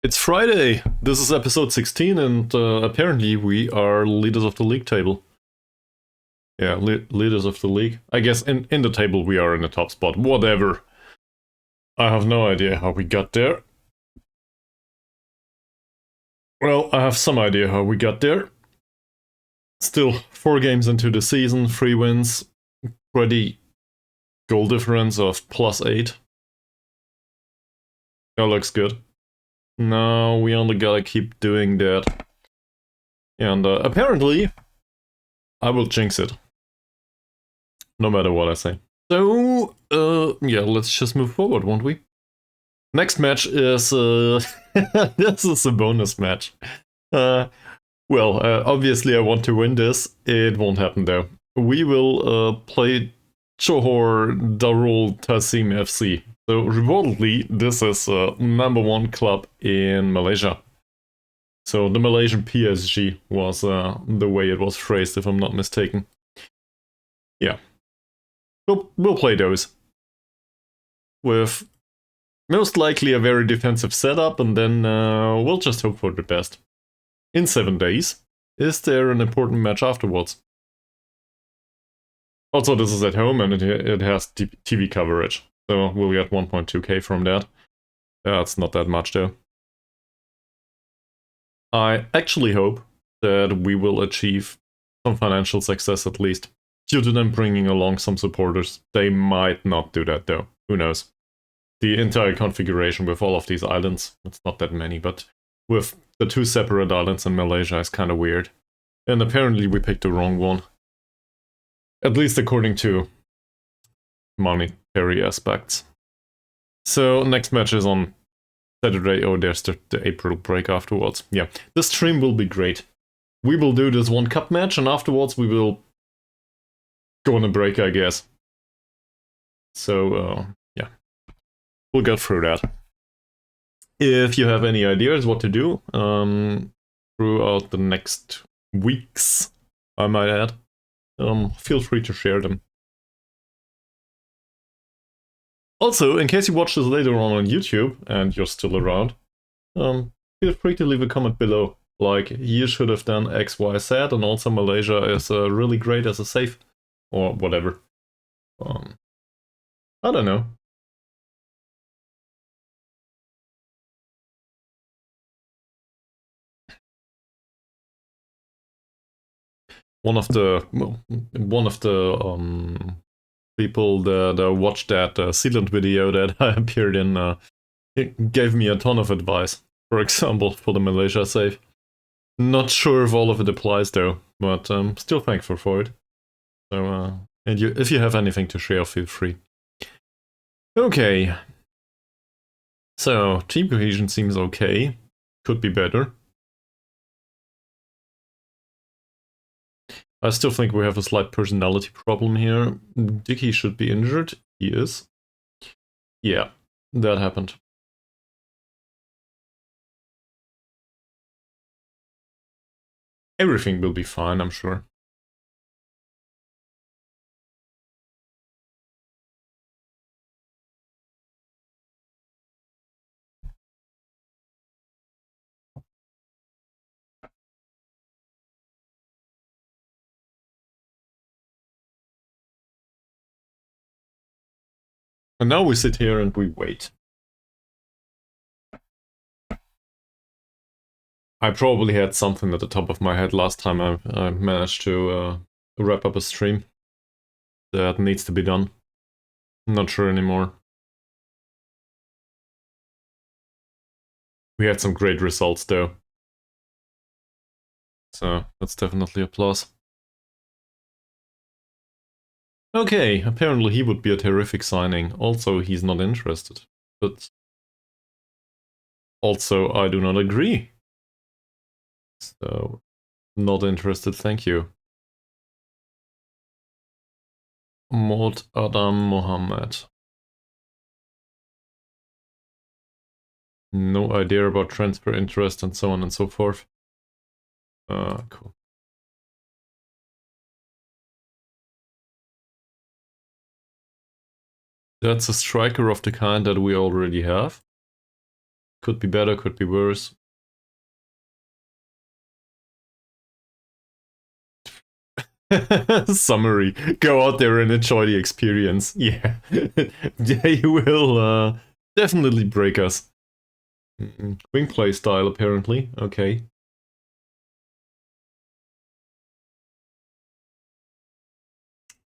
It's Friday. This is episode 16, and apparently we are leaders of the league table. Yeah, leaders of the league. I guess in the table we are in the top spot. Whatever. I have no idea how we got there. Well, I have some idea how we got there. Still, 4 games into the season, 3 wins, pretty goal difference of +8. That looks good. Now we only gotta keep doing that. And apparently, I will jinx it. No matter what I say. So, yeah, let's just move forward, won't we? Next match is, this is a bonus match. Obviously I want to win this. It won't happen though. We will play Johor Darul Tassim FC. So, reportedly, this is #1 club in Malaysia. So, the Malaysian PSG was the way it was phrased, if I'm not mistaken. Yeah. We'll play those. With most likely a very defensive setup, and then we'll just hope for the best. In 7 days, is there an important match afterwards? Also, this is at home, and it has TV coverage, so we'll get 1.2k from that. That's not that much, though. I actually hope that we will achieve some financial success at least, due to them bringing along some supporters. They might not do that, though. Who knows? The entire configuration with all of these islands, it's not that many, but with the 2 separate islands in Malaysia is kind of weird. And apparently we picked the wrong one. At least according to monetary aspects. So next match is on Saturday. Oh, there's the April break afterwards. Yeah, this stream will be great. We will do this 1 cup match, and afterwards we will go on a break, I guess. So, yeah. We'll get through that. If you have any ideas what to do throughout the next weeks, I might add, feel free to share them. Also, in case you watch this later on YouTube and you're still around, feel free to leave a comment below. Like, you should have done X, Y, Z, and also Malaysia is really great as a safe, or whatever. I don't know. One of the people that watched that sealant video that I appeared in gave me a ton of advice. For example, for the Malaysia safe. Not sure if all of it applies though, but still thankful for it. So, and if you have anything to share, feel free. Okay. So, team cohesion seems okay. Could be better. I still think we have a slight personality problem here. Dicky should be injured. He is. Yeah, that happened. Everything will be fine, I'm sure. And now we sit here and we wait. I probably had something at the top of my head last time I managed to wrap up a stream that needs to be done. I'm not sure anymore. We had some great results though. So that's definitely a plus. Okay, apparently he would be a terrific signing. Also, he's not interested. But also, I do not agree. So, not interested, thank you. Mod Adam Mohammed. No idea about transfer interest and so on and so forth. Cool. That's a striker of the kind that we already have. Could be better, could be worse. Summary. Go out there and enjoy the experience. Yeah. They will definitely break us. Wing play style, apparently. Okay.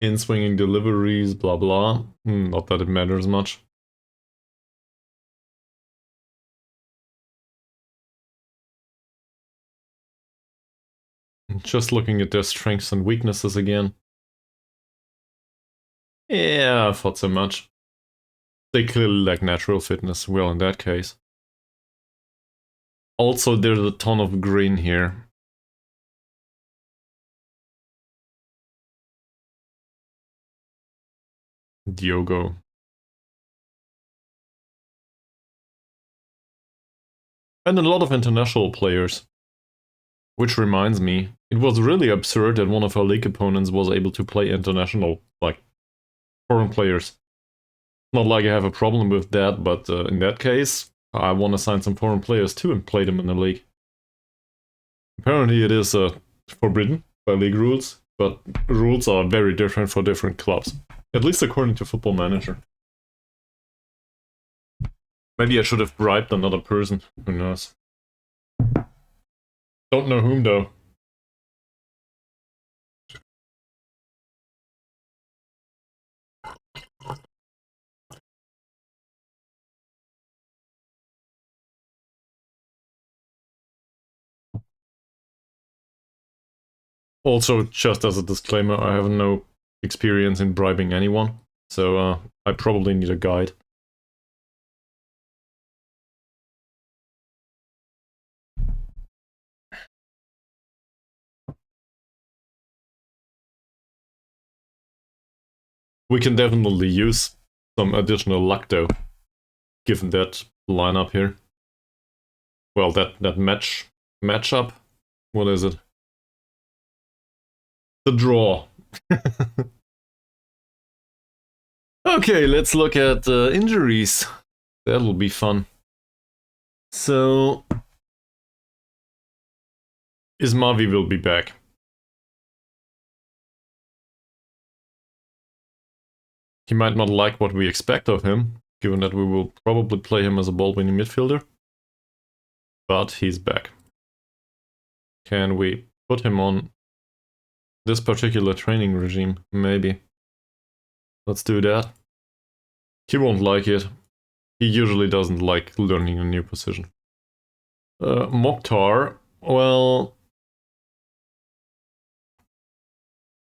In-swinging deliveries, blah blah. Not that it matters much. Just looking at their strengths and weaknesses again. Yeah, I thought so much. They clearly lack natural fitness. Well, in that case. Also, there's a ton of green here. Diogo. And a lot of international players. Which reminds me, it was really absurd that one of our league opponents was able to play international, like, foreign players. Not like I have a problem with that, but in that case, I want to sign some foreign players too and play them in the league. Apparently it is forbidden by league rules, but rules are very different for different clubs. At least according to Football Manager. Maybe I should have bribed another person, who knows. Don't know whom though. Also, just as a disclaimer, I have no experience in bribing anyone, so I probably need a guide. We can definitely use some additional luck though, given that lineup here. Well, that matchup. What is it? The draw. Okay, let's look at injuries. That'll be fun. So, Ismavi will be back. He might not like what we expect of him, given that we will probably play him as a ball-winning midfielder. But he's back. Can we put him on this particular training regime? Maybe. Let's do that. He won't like it. He usually doesn't like learning a new position. Mokhtar, well...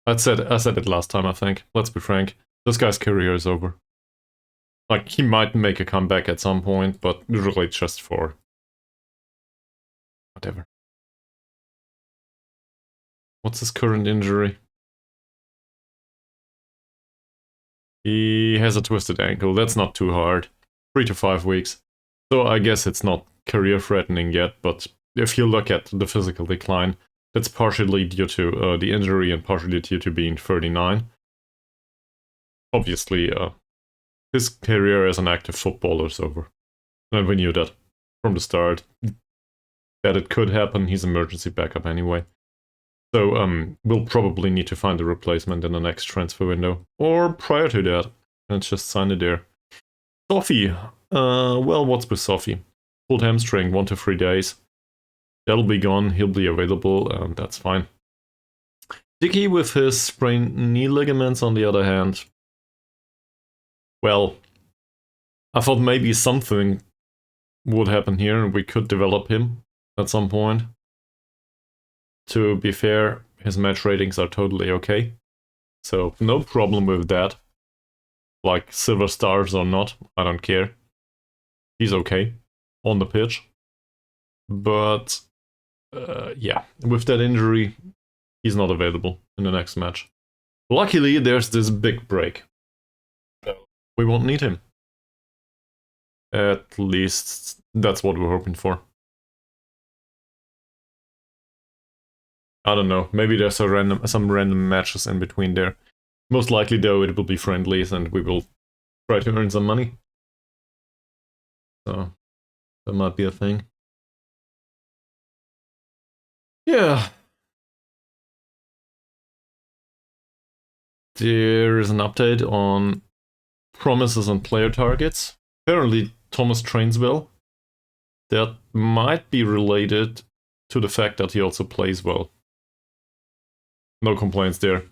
I said it last time, I think. Let's be frank. This guy's career is over. Like, he might make a comeback at some point, but really just for... whatever. What's his current injury? He has a twisted ankle. That's not too hard. 3 to 5 weeks. So I guess it's not career-threatening yet, but if you look at the physical decline, that's partially due to the injury and partially due to being 39. Obviously, his career as an active footballer is over. And we knew that from the start. That it could happen. He's emergency backup anyway. So we'll probably need to find a replacement in the next transfer window. Or prior to that. Let's just sign it there. Sophie. Well, what's with Sophie? Pulled hamstring, 1 to 3 days. That'll be gone. He'll be available, and that's fine. Dicky with his sprained knee ligaments, on the other hand. Well, I thought maybe something would happen here and we could develop him at some point. To be fair, his match ratings are totally okay. So, no problem with that. Like, silver stars or not, I don't care. He's okay on the pitch. But, yeah, with that injury, he's not available in the next match. Luckily, there's this big break. We won't need him. At least, that's what we're hoping for. I don't know, maybe there's some random matches in between there. Most likely, though, it will be friendlies and we will try to earn some money. So, That might be a thing. Yeah. There is an update on promises and player targets. Apparently, Thomas trains well. That might be related to the fact that he also plays well. No complaints there.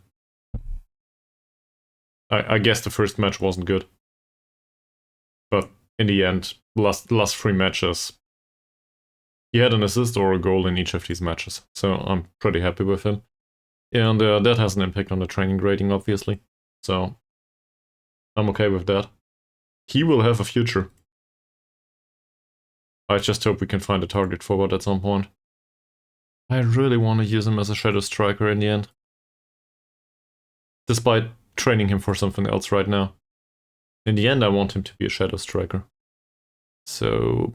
I guess the first match wasn't good. But in the end, last 3 matches, he had an assist or a goal in each of these matches. So I'm pretty happy with him. And that has an impact on the training rating, obviously. So I'm okay with that. He will have a future. I just hope we can find a target forward at some point. I really want to use him as a shadow striker in the end. Despite training him for something else right now. In the end, I want him to be a shadow striker. So,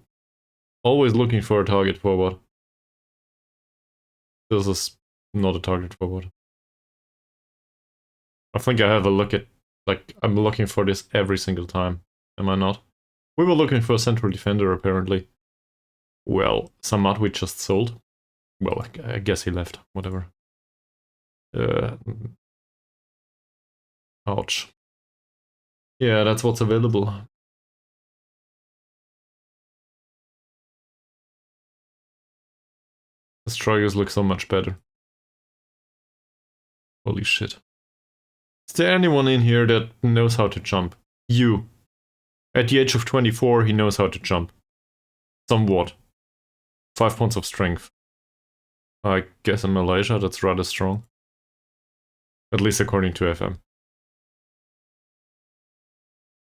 always looking for a target forward. This is not a target forward. I think I have a look at, like, I'm looking for this every single time. Am I not? We were looking for a central defender, apparently. Well, Samad we just sold. Well, I guess he left. Whatever. Ouch. Yeah, that's what's available. The strikers look so much better. Holy shit. Is there anyone in here that knows how to jump? You. At the age of 24, he knows how to jump. Somewhat. 5 points of strength. I guess in Malaysia that's rather strong. At least according to FM.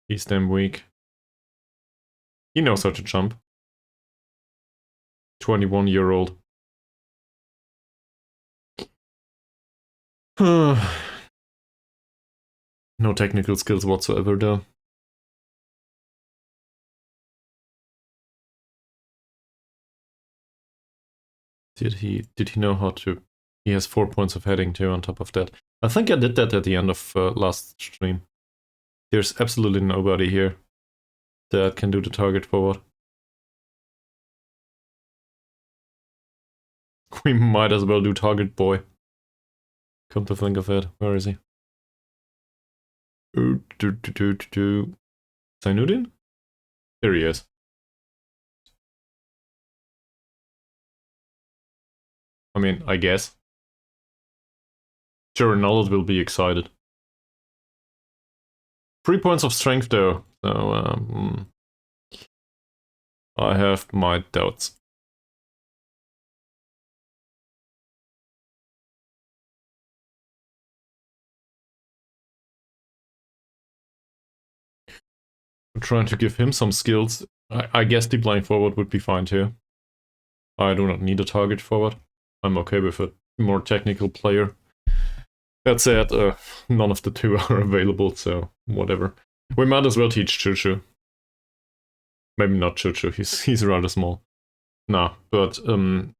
He's damn weak. He knows how to jump. 21-year-old. No technical skills whatsoever though. Did he know how to? He has 4 points of heading too on top of that. I think I did that at the end of last stream. There's absolutely nobody here that can do the target forward. We might as well do target boy. Come to think of it, where is he? Zainuddin? There he is. I mean, I guess. Sure, Ronaldo will be excited. 3 points of strength though, so I have my doubts. I'm trying to give him some skills. I guess deep line forward would be fine too. I do not need a target forward. I'm okay with a more technical player. That said, none of the two are available, so whatever. We might as well teach Chuchu. Maybe not Chuchu, he's rather small. Nah, but it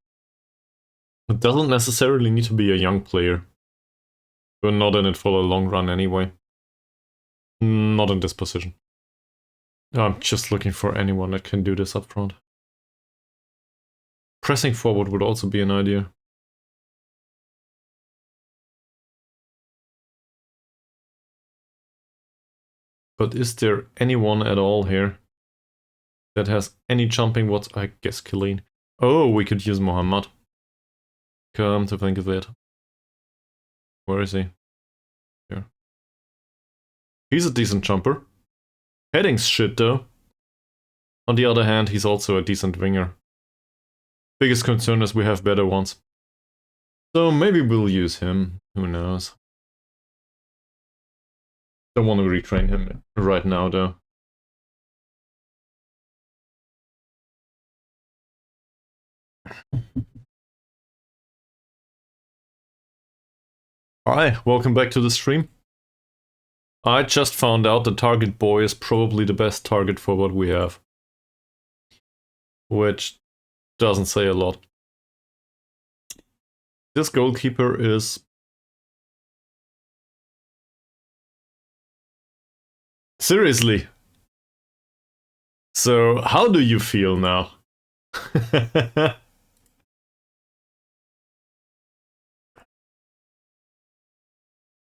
doesn't necessarily need to be a young player. We're not in it for the long run anyway. Not in this position. I'm just looking for anyone that can do this up front. Pressing forward would also be an idea. But is there anyone at all here that has any jumping? What? I guess Killeen. Oh, we could use Muhammad. Come to think of it. Where is he? Here. He's a decent jumper. Heading's shit though. On the other hand, he's also a decent winger. Biggest concern is we have better ones. So maybe we'll use him. Who knows? Don't want to retrain him right now though. Hi, welcome back to the stream. I just found out that Target Boy is probably the best target forward we have. Which doesn't say a lot. This goalkeeper is... Seriously? So, how do you feel now?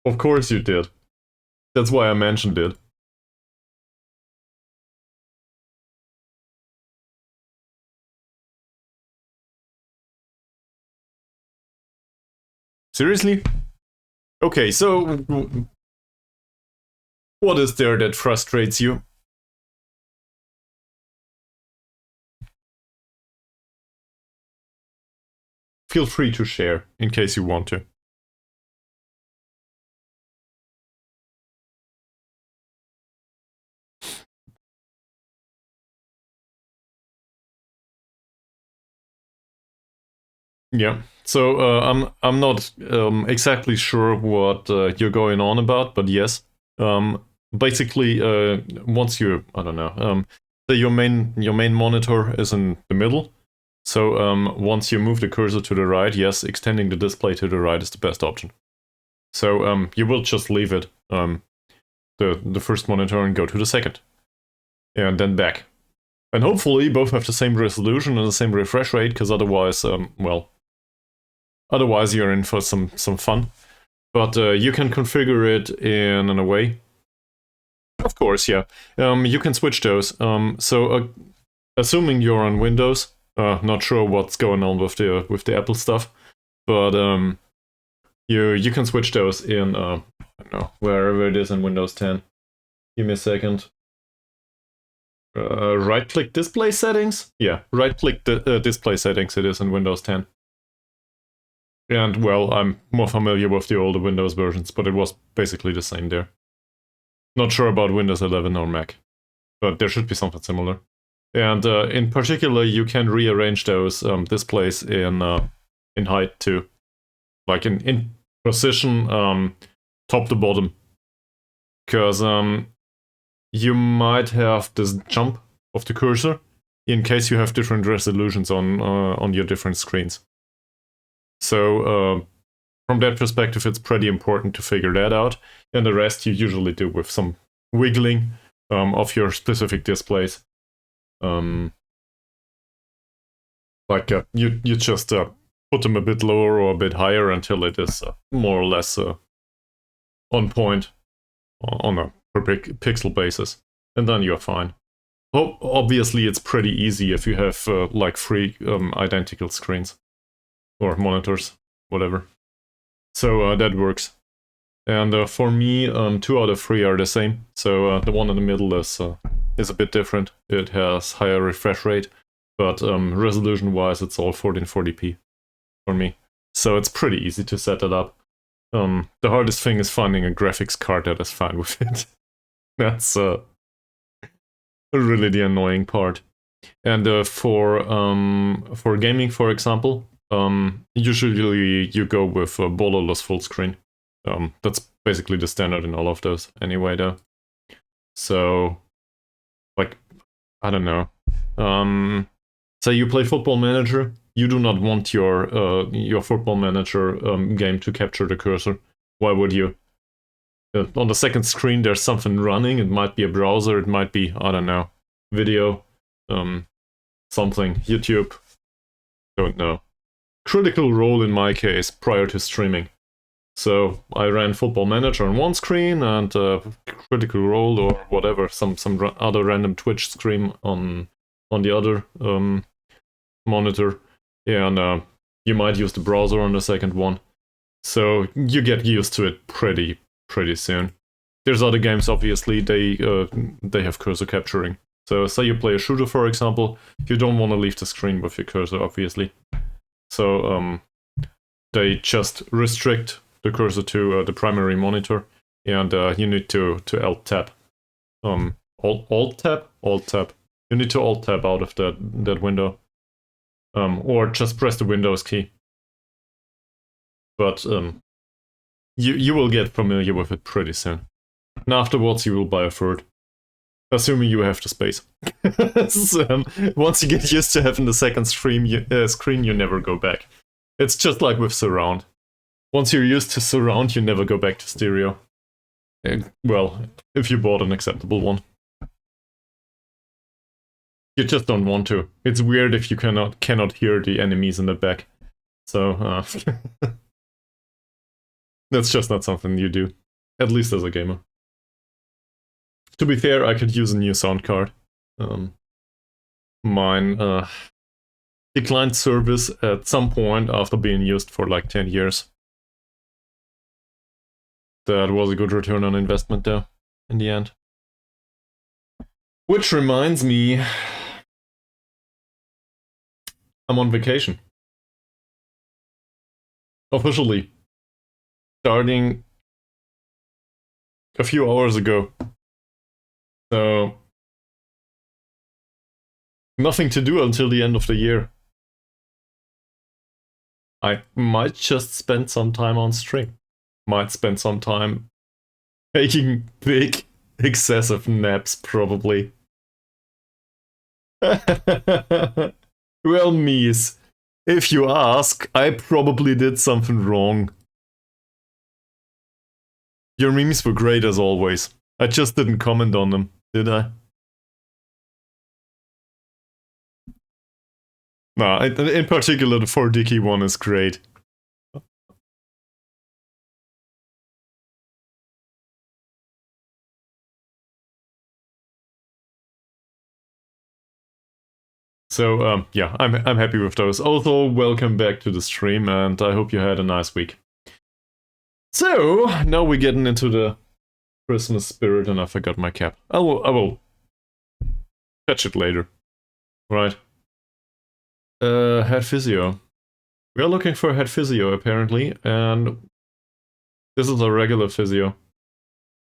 Of course you did. That's why I mentioned it. Seriously? Okay, so what is there that frustrates you? Feel free to share, in case you want to. Yeah. So I'm not exactly sure what you're going on about, but yes. Basically, once you I don't know, your main monitor is in the middle. So once you move the cursor to the right, yes, extending the display to the right is the best option. So you will just leave it the first monitor and go to the second, and then back. And hopefully both have the same resolution and the same refresh rate, because otherwise, well, otherwise you're in for some fun. But you can configure it in a way. Of course, yeah. You can switch those. So assuming you're on Windows, not sure what's going on with the Apple stuff, but you can switch those in I don't know, wherever it is in Windows 10. Give me a second. Right-click display settings? Yeah, right-click display settings. It is in Windows 10. And well, I'm more familiar with the older Windows versions, but it was basically the same there. Not sure about Windows 11 or Mac, but there should be something similar. And in particular, you can rearrange those displays in height too, like in position top to bottom, because you might have this jump of the cursor in case you have different resolutions on your different screens. So from that perspective, it's pretty important to figure that out, and the rest you usually do with some wiggling of your specific displays. Like you just put them a bit lower or a bit higher until it is more or less on point on a per pixel basis, and then you're fine. Obviously, it's pretty easy if you have like 3 identical screens or monitors, whatever. So that works. And for me, 2 out of 3 are the same. So the one in the middle is a bit different. It has higher refresh rate, but resolution-wise, it's all 1440p for me. So it's pretty easy to set it up. The hardest thing is finding a graphics card that is fine with it. That's really the annoying part. And for gaming, for example, usually you go with borderless full screen. That's basically the standard in all of those anyway, though. So, like, I don't know. Say you play Football Manager, you do not want your Football Manager game to capture the cursor. Why would you? On the second screen, there's something running. It might be a browser. It might be, I don't know, video, something, YouTube. Don't know. Critical Role in my case prior to streaming. So I ran Football Manager on one screen and Critical Role or whatever, some other random Twitch stream on the other monitor. And you might use the browser on the second one. So you get used to it pretty soon. There's other games, obviously, they have cursor capturing. So say you play a shooter, for example, you don't want to leave the screen with your cursor, obviously. So they just restrict the cursor to the primary monitor, and you need to alt tab. Alt tab. You need to alt tab out of that window, or just press the Windows key. But you will get familiar with it pretty soon. And afterwards, you will buy a third, assuming you have the space. So, once you get used to having the second screen, you never go back. It's just like with surround. Once you're used to surround, you never go back to stereo. Well, if you bought an acceptable one. You just don't want to. It's weird if you cannot hear the enemies in the back. So, that's just not something you do. At least as a gamer. To be fair, I could use a new sound card. Mine declined service at some point after being used for like 10 years. That was a good return on investment though, in the end. Which reminds me, I'm on vacation. Officially. Starting a few hours ago. So, nothing to do until the end of the year. I might just spend some time on stream. Might spend some time taking big, excessive naps, probably. Well, Mies, if you ask, I probably did something wrong. Your memes were great as always. I just didn't comment on them, did I? Nah, in particular the 4Dicky one is great. So, yeah, I'm happy with those. Also, welcome back to the stream, and I hope you had a nice week. So, now we're getting into the Christmas spirit, and I forgot my cap. I will catch it later. Right. Head physio. We are looking for a head physio, apparently, and this is a regular physio.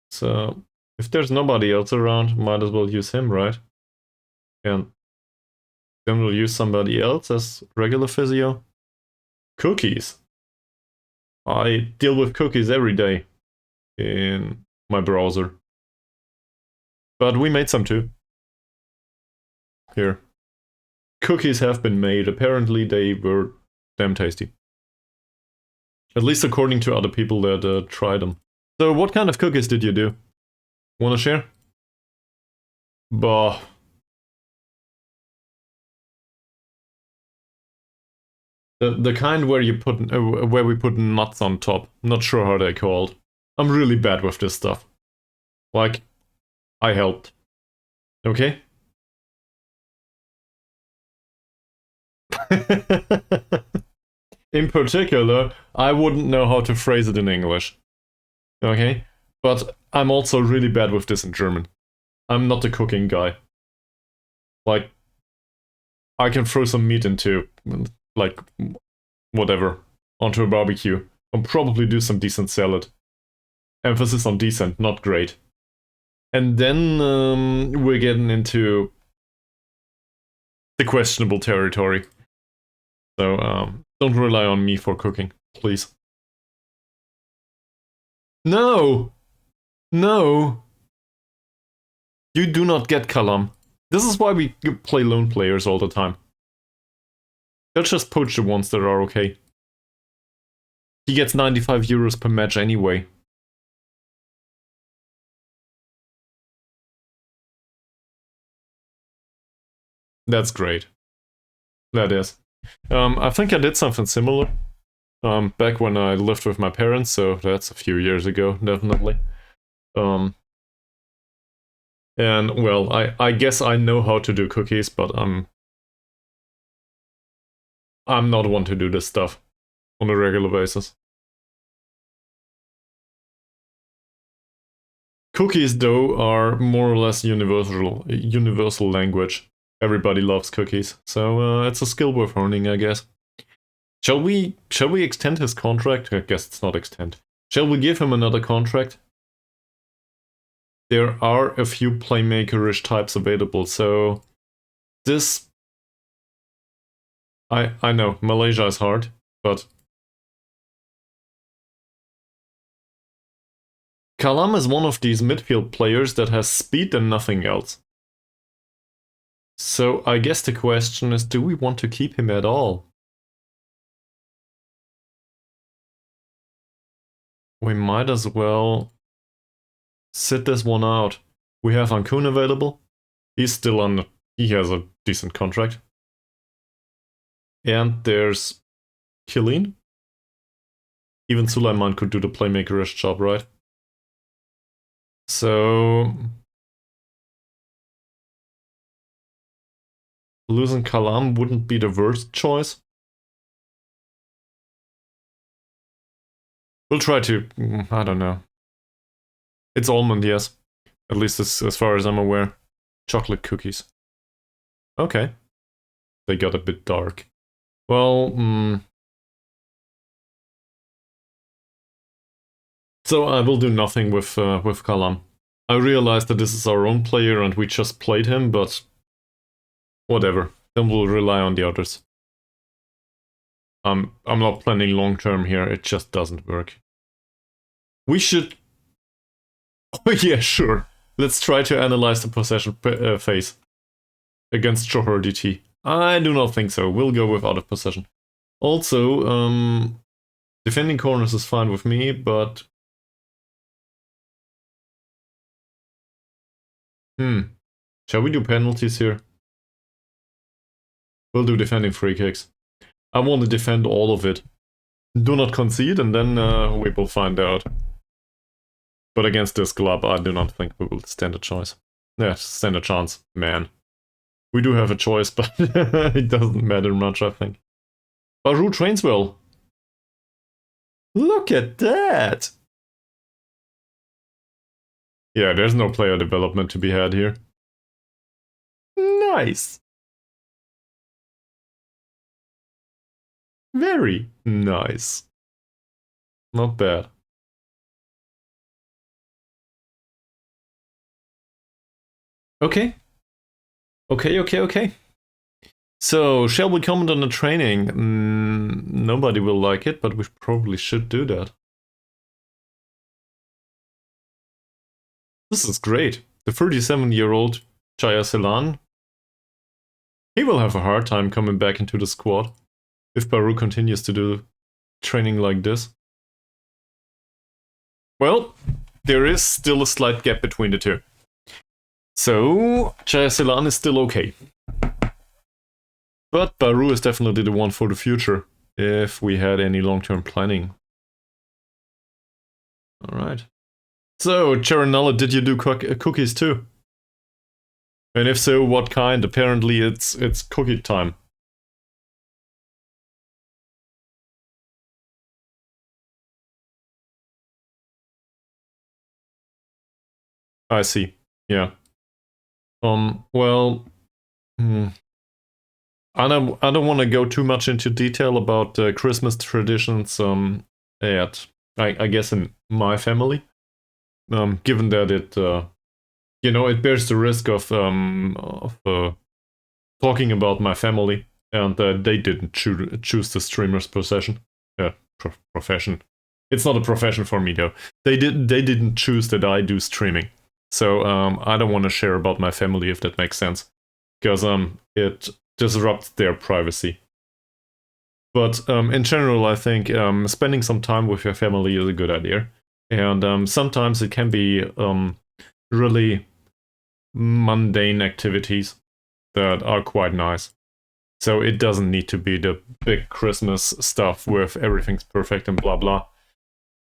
So, if there's nobody else around, might as well use him, right? And then we'll use somebody else as regular physio. Cookies. I deal with cookies every day in my browser. But we made some too. Here. Cookies have been made. Apparently they were damn tasty. At least according to other people that tried them. So what kind of cookies did you do? Wanna share? Bah. The kind where you put where we put nuts on top. Not sure how they're called. I'm really bad with this stuff. Like, I helped. Okay? In particular, I wouldn't know how to phrase it in English. Okay? But I'm also really bad with this in German. I'm not a cooking guy. Like, I can throw some meat into, like, whatever, onto a barbecue. And probably do some decent salad. Emphasis on decent, not great. And then we're getting into the questionable territory. So don't rely on me for cooking, please. No! No! You do not get Kalam. This is why we play lone players all the time. They'll just poach the ones that are okay. He gets 95 euros per match anyway. That's great. That is. I think I did something similar. Back when I lived with my parents, so that's a few years ago, definitely. And well, I guess I know how to do cookies, but I'm not one to do this stuff on a regular basis. Cookies, though, are more or less universal language. Everybody loves cookies, so it's a skill worth honing, I guess. Shall we extend his contract? I guess it's not extend. Shall we give him another contract? There are a few playmaker-ish types available, so this... I know, Malaysia is hard, but... Kalam is one of these midfield players that has speed and nothing else. So I guess the question is, do we want to keep him at all? We might as well sit this one out. We have Ankun available. He's still He has a decent contract. And there's Killeen. Even Suleiman could do the playmakerish job, right? So losing Kalam wouldn't be the worst choice. We'll try to... I don't know. It's almond, yes. At least as far as I'm aware. Chocolate cookies. Okay. They got a bit dark. Well, so I will do nothing with Kalam. I realize that this is our own player and we just played him, but whatever. Then we'll rely on the others. I'm not planning long term here. It just doesn't work. We should... Oh yeah, sure. Let's try to analyze the possession phase against Johor DT. I do not think so. We'll go with out of possession. Also, defending corners is fine with me, but... Shall we do penalties here? We'll do defending free kicks. I want to defend all of it. Do not concede, and then we will find out. But against this club, I do not think we will stand a choice. Yeah, stand a chance, man. We do have a choice, but it doesn't matter much, I think. Baru trains well. Look at that! Yeah, there's no player development to be had here. Nice! Very nice. Not bad. Okay. Okay. So, shall we comment on the training? Nobody will like it, but we probably should do that. This is great. The 37-year-old Jaya Selan. He will have a hard time coming back into the squad if Baru continues to do training like this. Well, there is still a slight gap between the two. So, Jaya Selan is still okay. But Baru is definitely the one for the future, if we had any long-term planning. Alright. So, Charanella, did you do cookies too? And if so, what kind? Apparently it's cookie time. I see. Yeah. Well... I don't want to go too much into detail about Christmas traditions I guess in my family, given that it it bears the risk of talking about my family, and they didn't choose the streamer's profession. Profession. It's not a profession for me though. They didn't choose that I do streaming, so I don't want to share about my family, if that makes sense, because it disrupts their privacy. But in general, I think spending some time with your family is a good idea. And sometimes it can be really mundane activities that are quite nice. So it doesn't need to be the big Christmas stuff with everything's perfect and blah blah.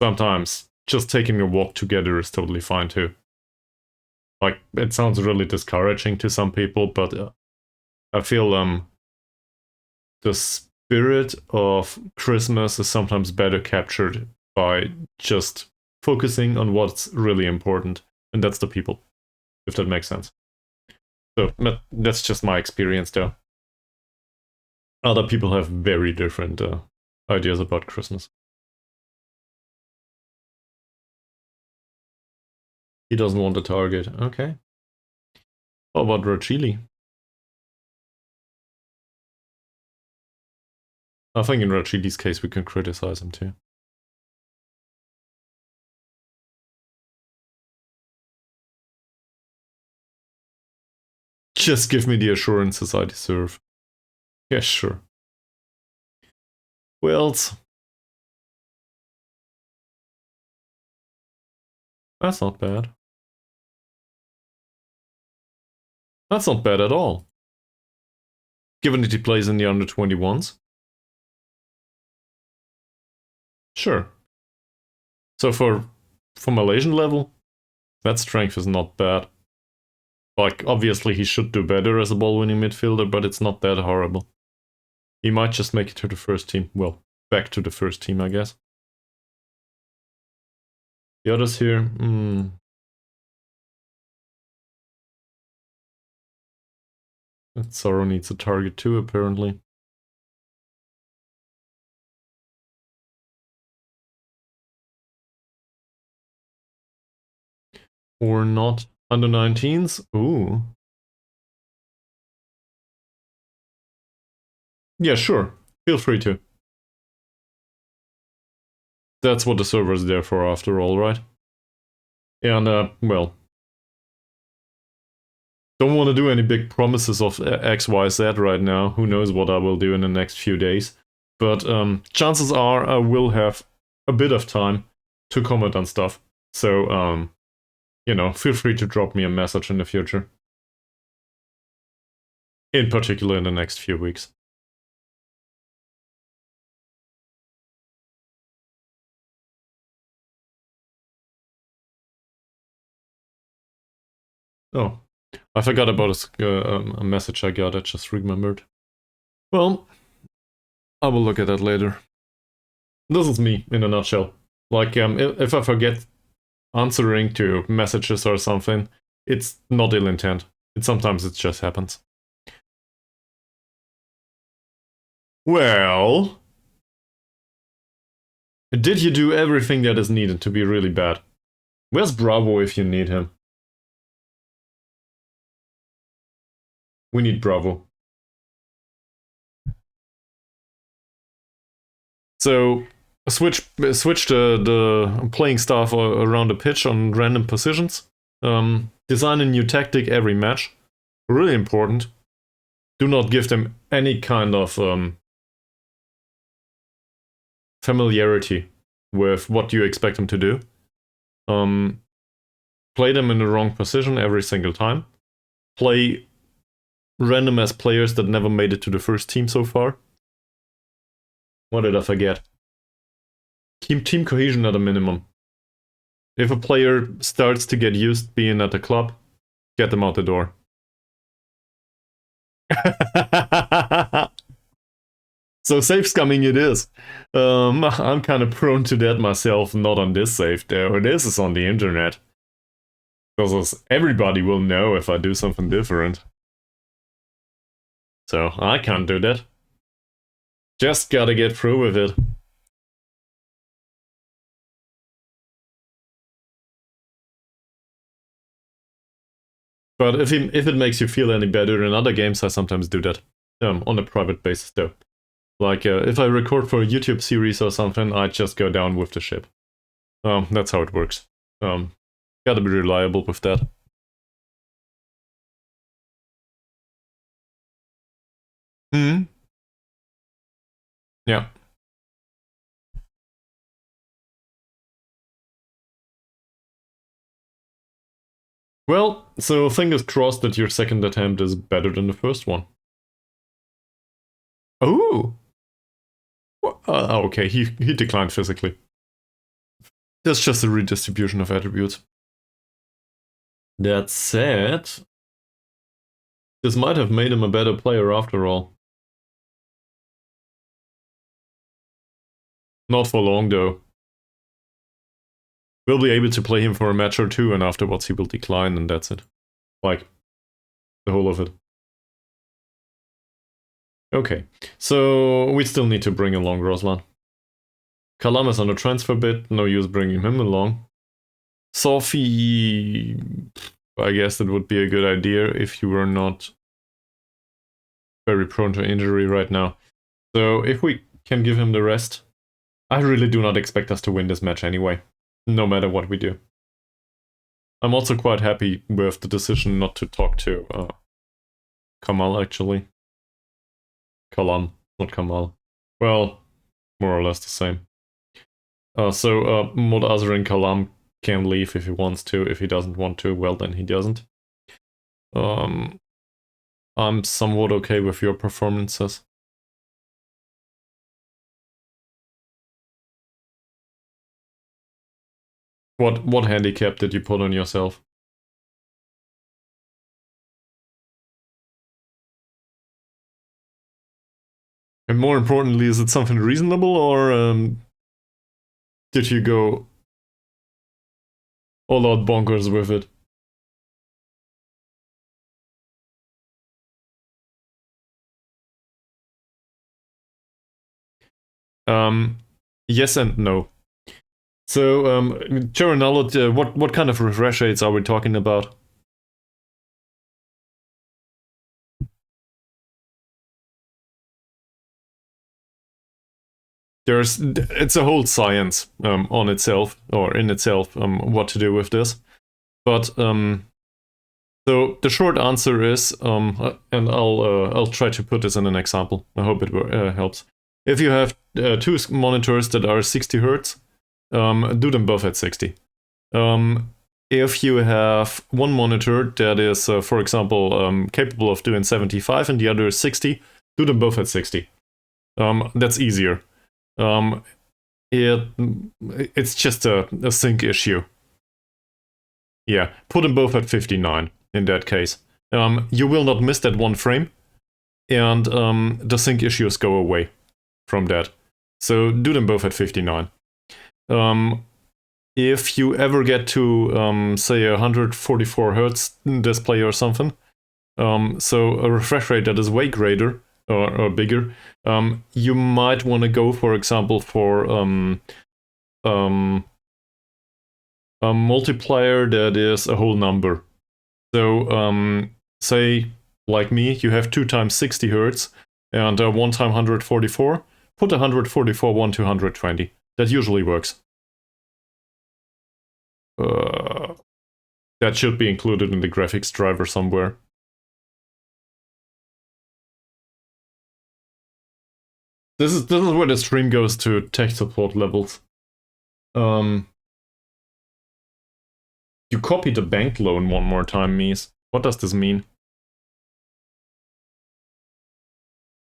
Sometimes just taking a walk together is totally fine too. Like, it sounds really discouraging to some people, but I feel the spirit of Christmas is sometimes better captured by just focusing on what's really important, and that's the people, if that makes sense. So that's just my experience though. Other people have very different ideas about Christmas. He doesn't want a target. Okay. How about Rachili? I think in Rachili's case we can criticize him too. Just give me the assurances I deserve. Yeah, sure. Well, that's not bad. That's not bad at all. given that he plays in the under-21s. Sure. So for Malaysian level, that strength is not bad. Like, obviously he should do better as a ball-winning midfielder, but it's not that horrible. He might just make it to the first team. Well, back to the first team, I guess. The others here, Sorrow needs a target too, apparently. Or not. Under 19s? Ooh. Yeah, sure. Feel free to. That's what the server's there for after all, right? And, well, don't want to do any big promises of X, Y, Z right now. Who knows what I will do in the next few days. But chances are I will have a bit of time to comment on stuff. So, you know, feel free to drop me a message in the future. In particular in the next few weeks. Oh, I forgot about a message I got. I just remembered. Well, I will look at that later. This is me in a nutshell. Like, if I forget answering to messages or something, it's not ill intent. Sometimes it just happens. Well, did you do everything that is needed to be really bad? Where's Bravo if you need him? We need Bravo. So switch the playing staff around the pitch on random positions. Design a new tactic every match. Really important. Do not give them any kind of familiarity with what you expect them to do. Play them in the wrong position every single time. Play random ass players that never made it to the first team so far. What did I forget? Keep team cohesion at a minimum. If a player starts to get used being at the club, get them out the door. So save scumming it is. I'm kind of prone to that myself, not on this save though. This is on the internet. Because everybody will know if I do something different. So I can't do that. Just gotta get through with it. But if it makes you feel any better in other games, I sometimes do that. On a private basis though. Like, if I record for a YouTube series or something, I just go down with the ship. That's how it works. Gotta be reliable with that. Hmm. Yeah. Well, so fingers crossed that your second attempt is better than the first one. Oh! Okay, he declined physically. That's just a redistribution of attributes. That said, this might have made him a better player after all. Not for long though. We'll be able to play him for a match or two and afterwards he will decline and that's it. Like, the whole of it. Okay, so we still need to bring along Roslan. Kalam is on a transfer bid, no use bringing him along. Sophie, I guess it would be a good idea if you were not very prone to injury right now. So if we can give him the rest, I really do not expect us to win this match anyway, no matter what we do. I'm also quite happy with the decision not to talk to Kamal, actually. Kalam, not Kamal. Well, more or less the same. So Mod Azrin Kalam can leave if he wants to. If he doesn't want to, well then he doesn't. I'm somewhat okay with your performances. What handicap did you put on yourself? And more importantly, is it something reasonable, or did you go all out bonkers with it? Yes and no. So, Charanalot, what kind of refresh rates are we talking about? It's a whole science on itself, or in itself, what to do with this. But so the short answer is, and I'll try to put this in an example. I hope it helps. If you have two monitors that are 60 hertz, do them both at 60. If you have one monitor that is, for example, capable of doing 75 and the other is 60, do them both at 60. That's easier. Um, it's just a sync issue. Yeah, put them both at 59 in that case. You will not miss that one frame, and the sync issues go away from that. So do them both at 59. If you ever get to, say, a 144 hertz display or something, so a refresh rate that is way greater or bigger, you might want to go, for example, for a multiplier that is a whole number. So, say, like me, you have 2 times 60 hertz and 1 time 144. Put 144 1 to 120. That usually works. That should be included in the graphics driver somewhere. This is where the stream goes to tech support levels. You copied a bank loan one more time, Mies. What does this mean?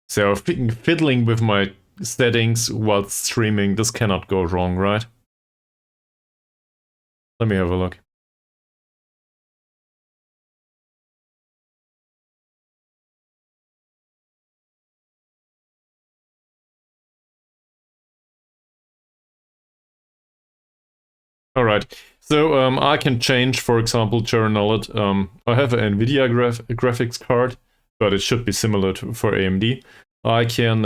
So, fiddling with my settings while streaming, this cannot go wrong, right? Let me have a look. Alright, so I can change, for example, Charanollet. I have an NVIDIA graphics card, but it should be similar for AMD. I can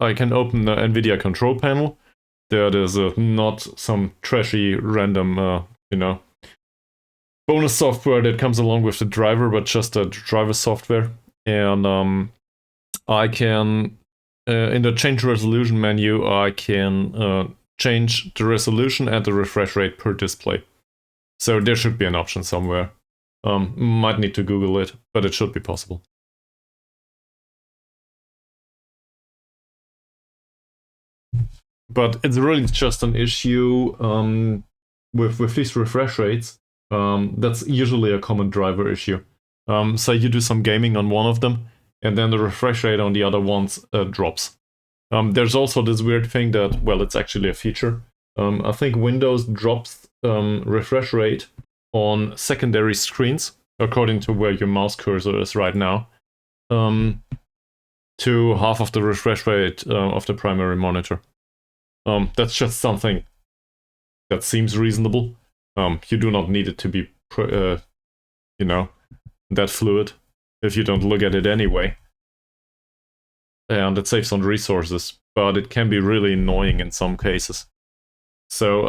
I can open the NVIDIA control panel. That is not some trashy random, bonus software that comes along with the driver, but just a driver software. And I can, in the change resolution menu, I can change the resolution and the refresh rate per display. So there should be an option somewhere. Might need to Google it, but it should be possible. But it's really just an issue with these refresh rates. That's usually a common driver issue. Say you do some gaming on one of them, and then the refresh rate on the other ones drops. There's also this weird thing that, well, it's actually a feature. I think Windows drops refresh rate on secondary screens, according to where your mouse cursor is right now, to half of the refresh rate of the primary monitor. That's just something that seems reasonable. You do not need it to be, that fluid if you don't look at it anyway. And it saves on resources, but it can be really annoying in some cases. So,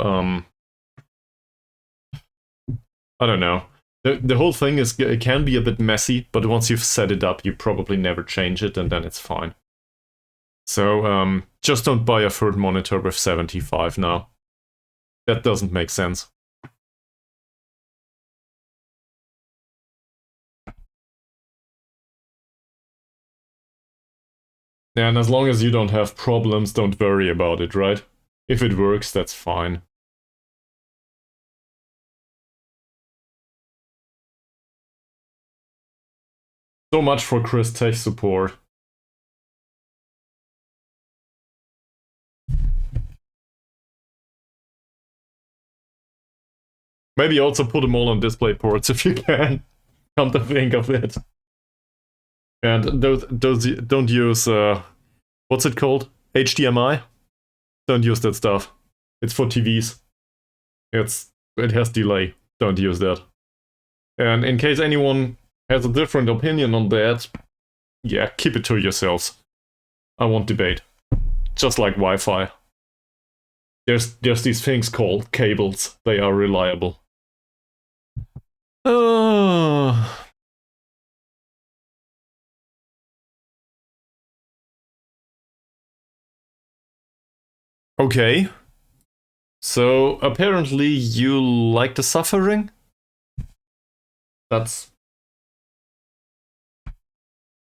I don't know. The whole thing it can be a bit messy, but once you've set it up, you probably never change it, and then it's fine. So, just don't buy a third monitor with 75 now. That doesn't make sense. And as long as you don't have problems, don't worry about it, right? If it works, that's fine. So much for Chris Tech support. Maybe also put them all on display ports if you can. Come to think of it. And those don't use what's it called? HDMI? Don't use that stuff. It's for TVs. It has delay. Don't use that. And in case anyone has a different opinion on that, yeah, keep it to yourselves. I won't debate. Just like Wi-Fi. There's these things called cables. They are reliable. Okay. So apparently you like the suffering? That's...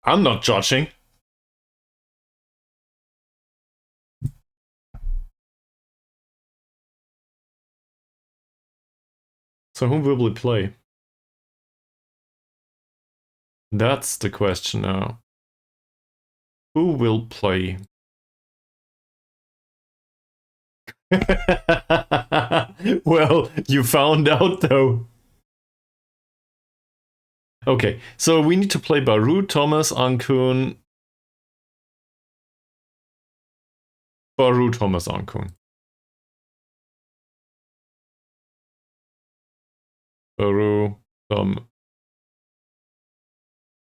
I'm not judging. So whom will we play? That's the question now. Who will play? Well, you found out though. Okay, so we need to play Baru, Thomas, Ankun. Baru, Thomas, Ankun. Baru,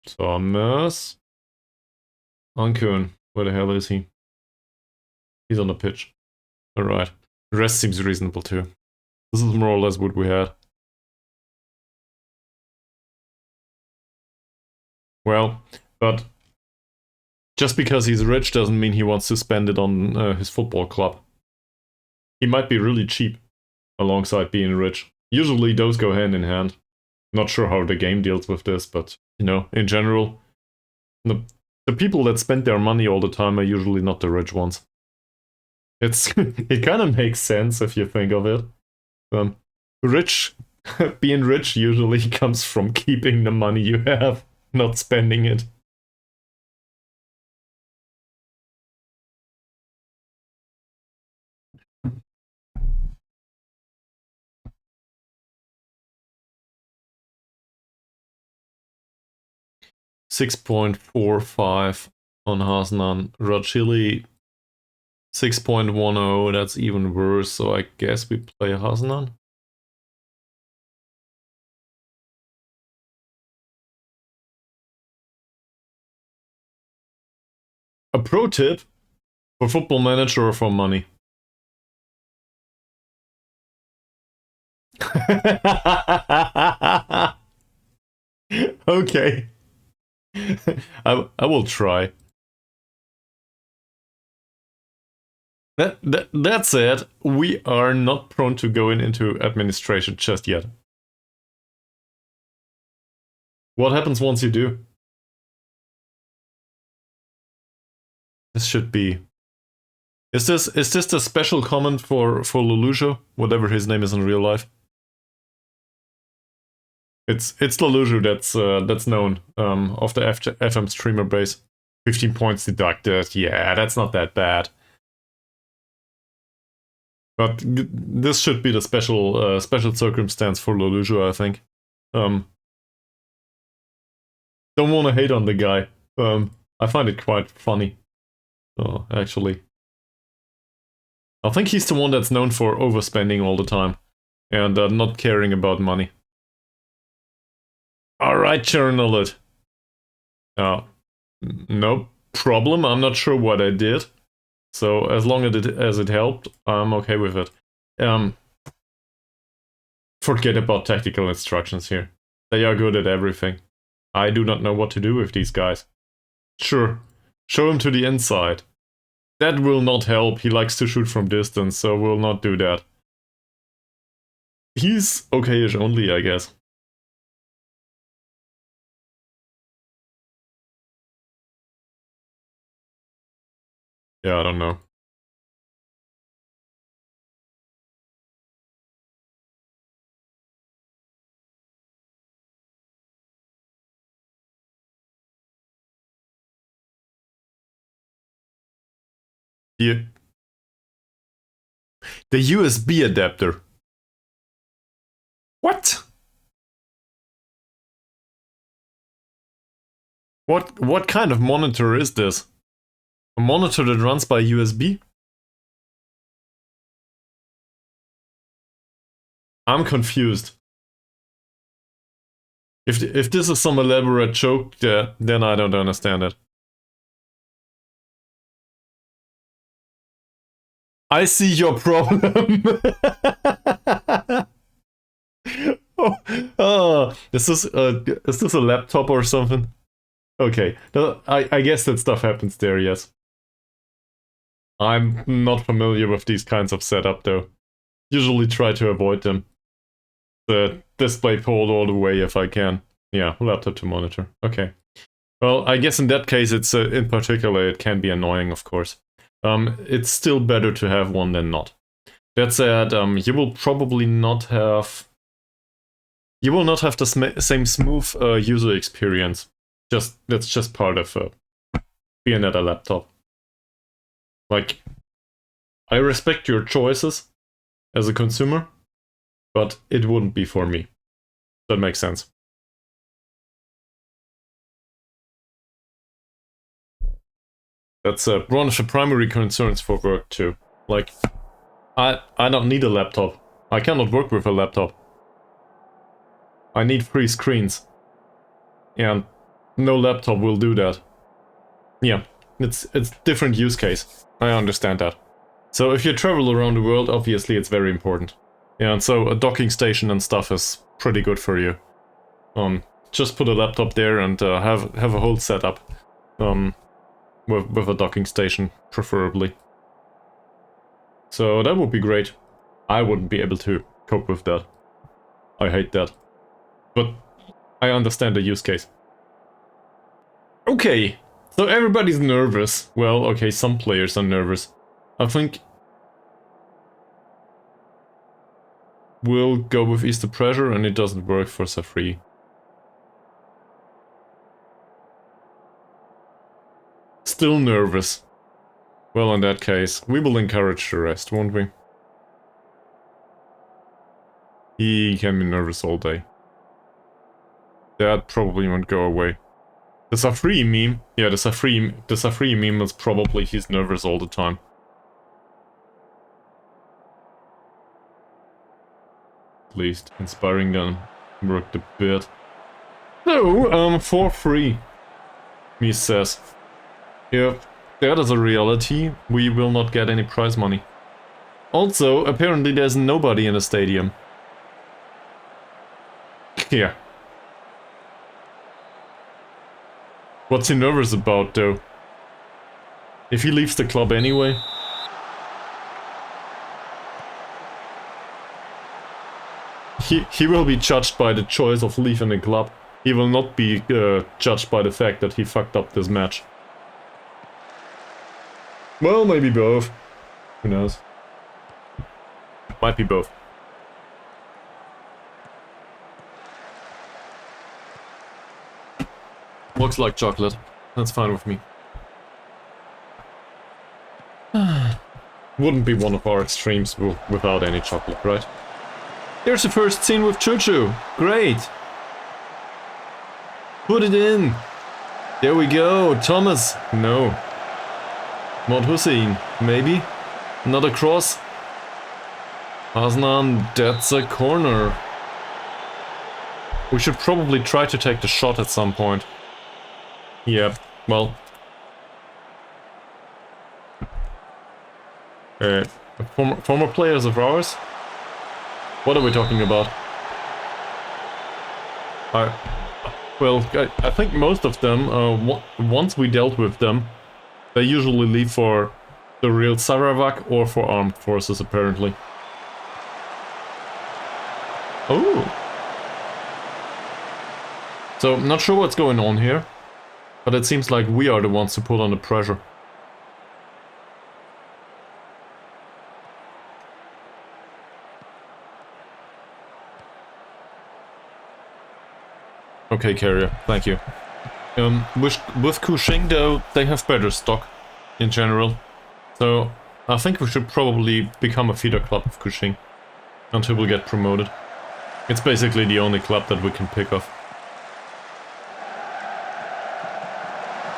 Thomas. Ankun. Where the hell is he? He's on the pitch. Alright. The rest seems reasonable too. This is more or less what we had. Well, but just because he's rich doesn't mean he wants to spend it on his football club. He might be really cheap alongside being rich. Usually those go hand in hand. Not sure how the game deals with this, but, you know, in general, the people that spend their money all the time are usually not the rich ones. It's it kind of makes sense if you think of it. Rich, being rich usually comes from keeping the money you have, not spending it. $6.45 on Hasnan. Rachili 6.10, that's even worse, so I guess we play Hasnan. A pro tip for Football Manager or for money. Okay. I will try. That said, we are not prone to going into administration just yet. What happens once you do? This should be... Is this the special comment for Lelouch, whatever his name is in real life? It's Lelouch that's known of the FM streamer base. 15 points deducted. Yeah, that's not that bad. But this should be the special circumstance for Lelouch, I think. Don't want to hate on the guy. I find it quite funny. Actually. I think he's the one that's known for overspending all the time and not caring about money. Alright, journal it. No problem. I'm not sure what I did. So as long as it helped, I'm okay with it. Forget about tactical instructions here. They are good at everything. I do not know what to do with these guys. Sure, show him to the inside. That will not help. He likes to shoot from distance, so we'll not do that. He's okay-ish only, I guess. Yeah, I don't know. The USB adapter. What? What kind of monitor is this? A monitor that runs by USB? I'm confused. If this is some elaborate joke, then I don't understand it. I see your problem. Is this a laptop or something? Okay, I guess that stuff happens there, yes. I'm not familiar with these kinds of setup though. Usually try to avoid them. The display pulled all the way if I can. Yeah, laptop to monitor. Okay. Well, I guess in that case, it's in particular, it can be annoying, of course. It's still better to have one than not. That said, you will probably not have... You will not have the same smooth user experience. That's just part of being at a laptop. Like, I respect your choices as a consumer, but it wouldn't be for me. That makes sense. That's one of the primary concerns for work too. Like, I don't need a laptop. I cannot work with a laptop. I need 3 screens. And no laptop will do that. Yeah, it's different use case. I understand that. So if you travel around the world, obviously it's very important. Yeah, and so a docking station and stuff is pretty good for you. Just put a laptop there and have a whole setup. With a docking station, preferably. So that would be great. I wouldn't be able to cope with that. I hate that. But I understand the use case. Okay, so everybody's nervous. Well, okay, some players are nervous. I think we'll go with Easter Pressure, and it doesn't work for Safri. Still nervous. Well, in that case, we will encourage the rest, won't we? He can be nervous all day. That probably won't go away. The Safri meme, yeah, the Safri meme is probably he's nervous all the time. At least inspiring them worked a bit. So, for free, me says. Yeah, that is a reality. We will not get any prize money. Also, apparently there's nobody in the stadium. Yeah. What's he nervous about, though? If he leaves the club anyway? He will be judged by the choice of leaving the club. He will not be judged by the fact that he fucked up this match. Well, maybe both. Who knows? Might be both. Looks like chocolate. That's fine with me. Wouldn't be one of our extremes without any chocolate, right? There's the first scene with Chuchu. Great. Put it in. There we go. Thomas. No. Mod Hussein. Maybe. Another cross. Hasnan. That's a corner. We should probably try to take the shot at some point. Yeah, well... former players of ours? What are we talking about? I think most of them, once we dealt with them, they usually leave for the real Sarawak or for armed forces, apparently. Oh! So, not sure what's going on here. But it seems like we are the ones who put on the pressure. Okay, Carrier, thank you. With Kushing though, they have better stock, in general. So I think we should probably become a feeder club of Kuching until we get promoted. It's basically the only club that we can pick off.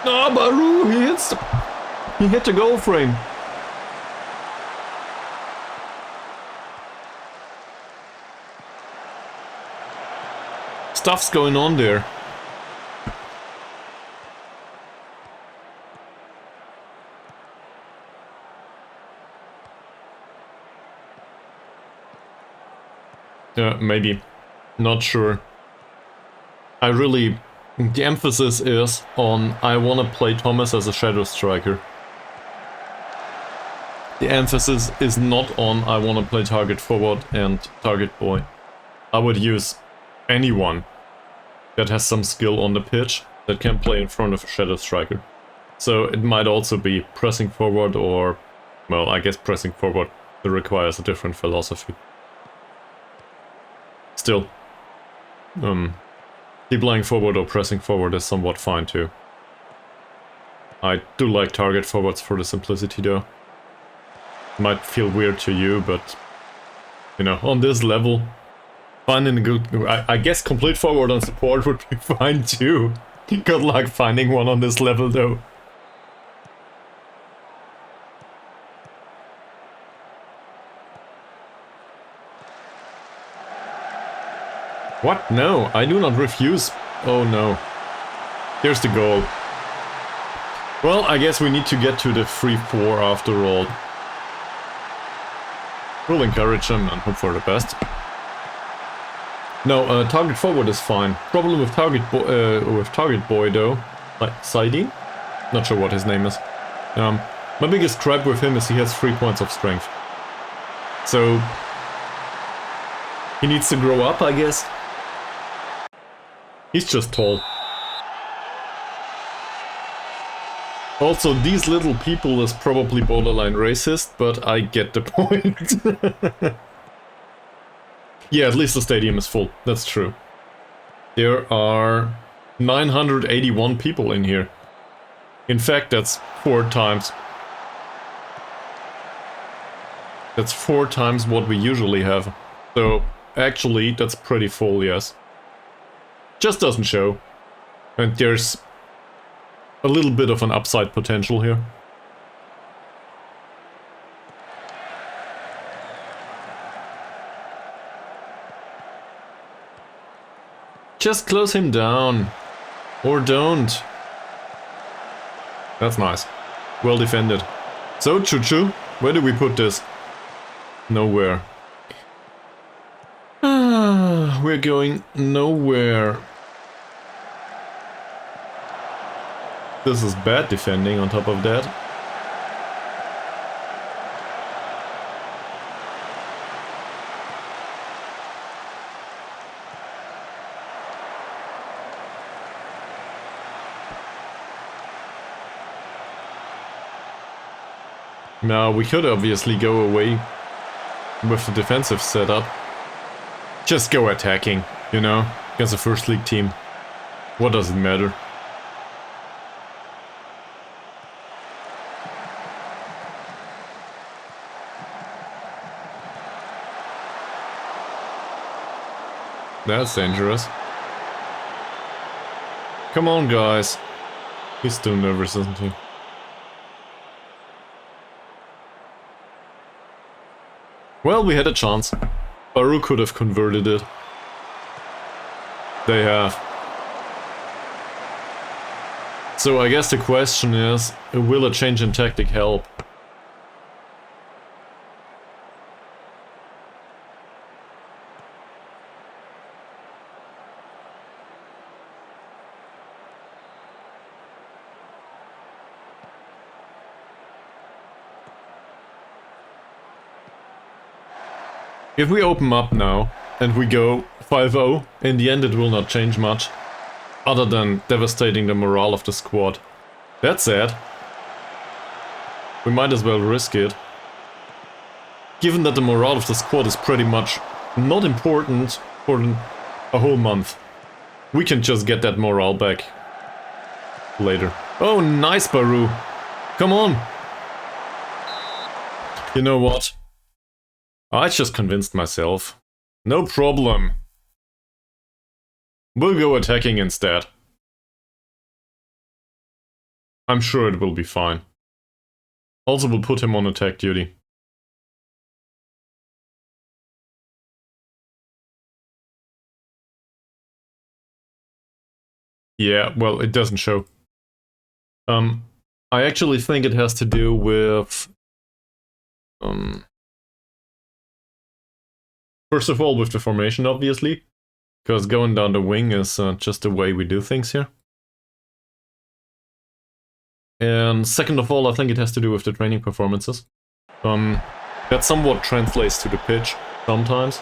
Ah, Baru, he hit the goal frame. Stuff's going on there. Maybe. Not sure. The emphasis is on I want to play Thomas as a shadow striker. The emphasis is not on I want to play target forward and target boy. I would use anyone that has some skill on the pitch that can play in front of a shadow striker. So it might also be pressing forward or, well, I guess pressing forward that requires a different philosophy. Still, deep-lying forward or pressing forward is somewhat fine too. I do like target forwards for the simplicity though. Might feel weird to you, but, you know, on this level, finding a good... I guess complete forward on support would be fine too. Good luck finding one on this level though. What? No, I do not refuse. Oh no. There's the goal. Well, I guess we need to get to the 3-4 after all. We'll encourage him and hope for the best. No, target forward is fine. Problem with target boy though, like Saidi? Not sure what his name is. My biggest gripe with him is he has 3 points of strength. So he needs to grow up, I guess. He's just tall. Also, these little people is probably borderline racist, but I get the point. Yeah, at least the stadium is full. That's true. There are 981 people in here. In fact, that's 4 times. That's 4 times what we usually have. So, actually, that's pretty full, yes. Just doesn't show. And there's a little bit of an upside potential here. Just close him down. Or don't. That's nice. Well defended. So, Chuchu, where do we put this? Nowhere. We're going nowhere. This is bad defending on top of that. Now, we could obviously go away with the defensive setup. Just go attacking, you know, against a first league team. What does it matter? That's dangerous. Come on, guys. He's still nervous, isn't he? Well, we had a chance. Baru could have converted it. They have. So I guess the question is, will a change in tactic help? If we open up now, and we go 5-0, in the end it will not change much, other than devastating the morale of the squad. That's sad. We might as well risk it. Given that the morale of the squad is pretty much not important for a whole month. We can just get that morale back later. Oh, nice, Baru! Come on! You know what? I just convinced myself. No problem. We'll go attacking instead. I'm sure it will be fine. Also, we'll put him on attack duty. Yeah, well, it doesn't show. I actually think it has to do with... first of all, with the formation, obviously. Because going down the wing is just the way we do things here. And second of all, I think it has to do with the training performances. That somewhat translates to the pitch sometimes.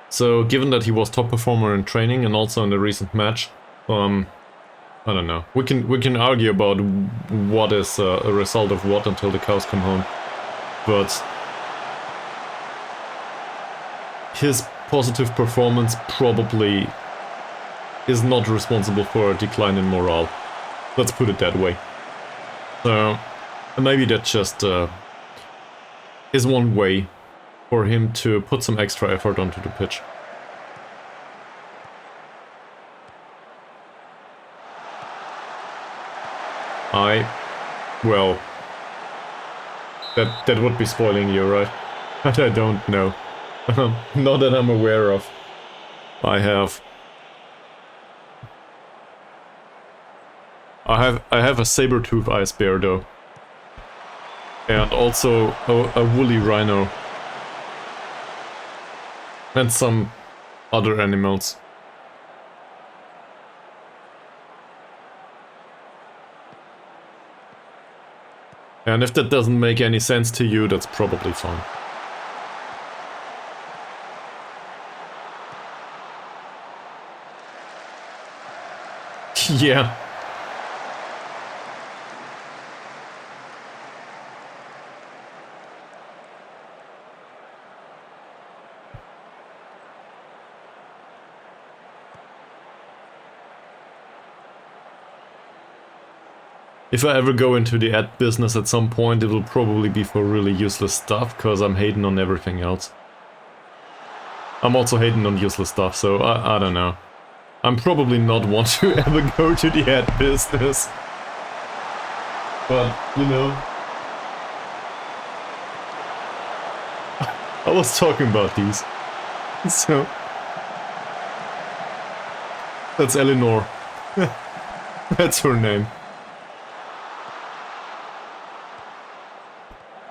So, given that he was top performer in training and also in the recent match, I don't know. We can argue about what is a result of what until the cows come home, but his positive performance probably is not responsible for a decline in morale. Let's put it that way. So maybe that just is one way for him to put some extra effort onto the pitch. Well, that would be spoiling you, right? But I don't know. Not that I'm aware of. I have a saber-tooth ice bear though. And also a woolly rhino. And some other animals. And if that doesn't make any sense to you, that's probably fine. Yeah. If I ever go into the ad business at some point, it will probably be for really useless stuff, because I'm hating on everything else. I'm also hating on useless stuff, so I don't know. I'm probably not one to ever go to the ad business. But, you know... I was talking about these. So... That's Eleanor. That's her name.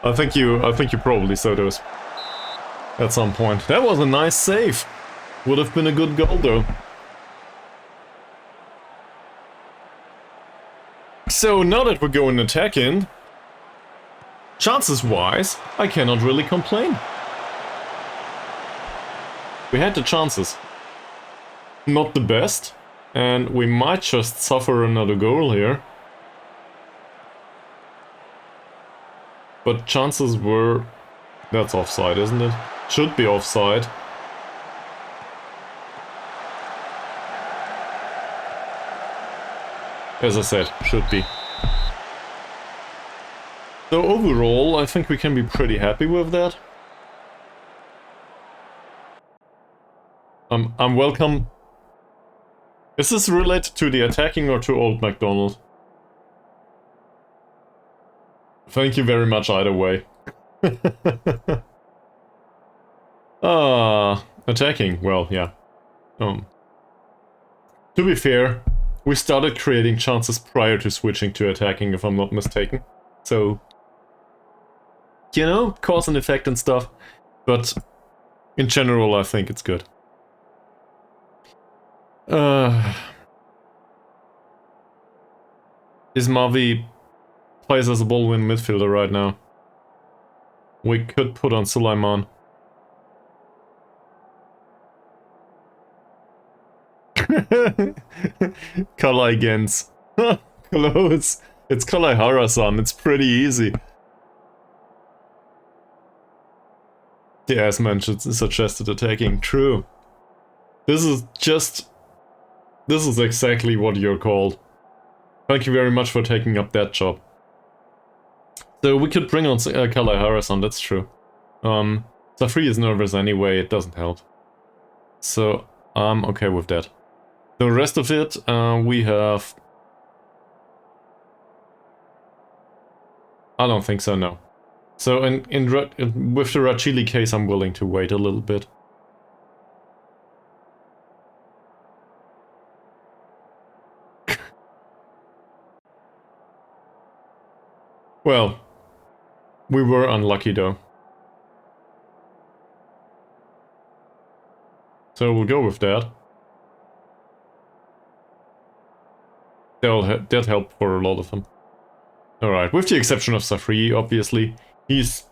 I think you probably saw those at some point. That was a nice save. Would have been a good goal though. So now that we're going attacking, chances wise, I cannot really complain. We had the chances. Not the best, and we might just suffer another goal here. But chances were... That's offside, isn't it? Should be offside. As I said, should be. So overall, I think we can be pretty happy with that. I'm welcome. Is this related to the attacking or to Old MacDonald? Thank you very much either way. Attacking, well, yeah. To be fair, we started creating chances prior to switching to attacking, if I'm not mistaken. So, you know, cause and effect and stuff. But, in general, I think it's good. Ismavi plays as a ball-win midfielder right now. We could put on Sulaiman. Kalai Gens. Close. It's Kalai Harasan. It's pretty easy. The ass-man suggested attacking. True. This is exactly what you're called. Thank you very much for taking up that job. So we could bring on Kalahara-san, that's true. Safri is nervous anyway, it doesn't help. So I'm okay with that. The rest of it, we have... I don't think so, no. So with the Rachili case, I'm willing to wait a little bit. Well, we were unlucky though. So we'll go with that. That helped for a lot of them. Alright, with the exception of Safri, obviously. He's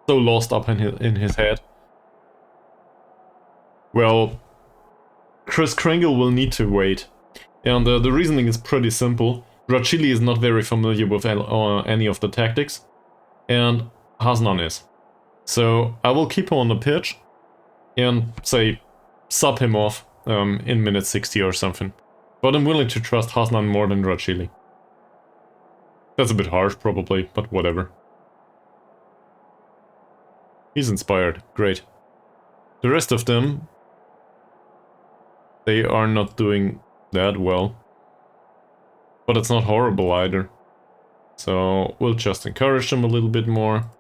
so lost up in his head. Well, Chris Kringle will need to wait. And the reasoning is pretty simple. Rachili is not very familiar with any of the tactics. And Hasnan is. So I will keep him on the pitch. And, say, sub him off in minute 60 or something. But I'm willing to trust Hasnan more than Rachili. That's a bit harsh, probably, but whatever. He's inspired. Great. The rest of them... they are not doing that well. But it's not horrible either. So we'll just encourage them a little bit more.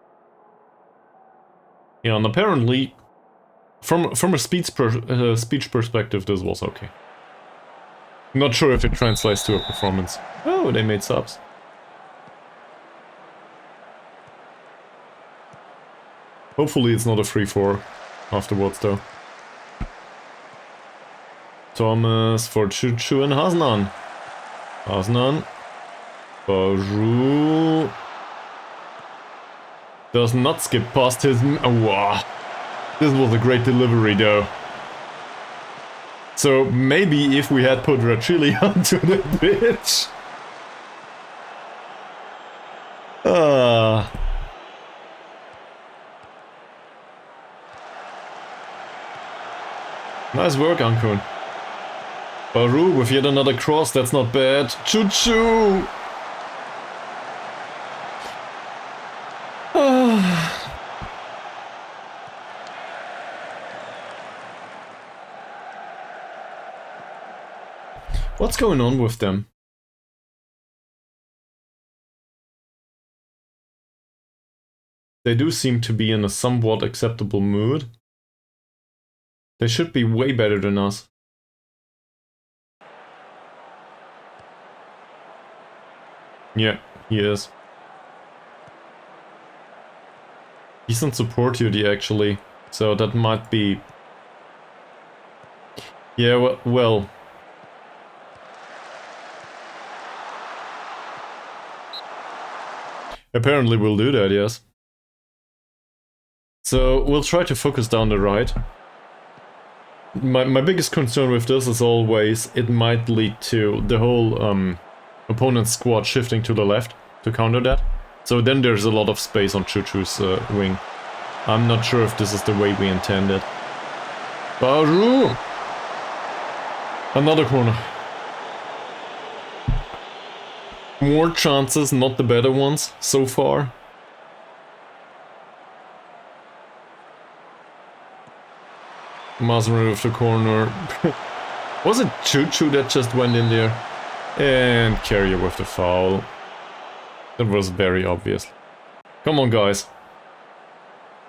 Yeah, and apparently, from a speech perspective, this was okay. Not sure if it translates to a performance. Oh, they made subs. Hopefully it's not a 3-4 afterwards though. Thomas for Chuchu and Hasnan. Hasnan. Baru does not skip past his... wow. This was a great delivery though. So maybe if we had put Rachili onto the pitch... Nice work, Ankun. Baru with yet another cross, that's not bad. Choo-choo! What's going on with them? They do seem to be in a somewhat acceptable mood. They should be way better than us. Yeah, he is. Decent support duty actually, so that might be... yeah, well... apparently we'll do that, yes. So we'll try to focus down the right. My biggest concern with this is always it might lead to the whole opponent's squad shifting to the left to counter that. So then there's a lot of space on Chuchu's wing. I'm not sure if this is the way we intended. Baru! Another corner. More chances, not the better ones, so far. Masra with the corner. Was it Chuchu that just went in there? And Carrier with the foul. That was very obvious. Come on, guys.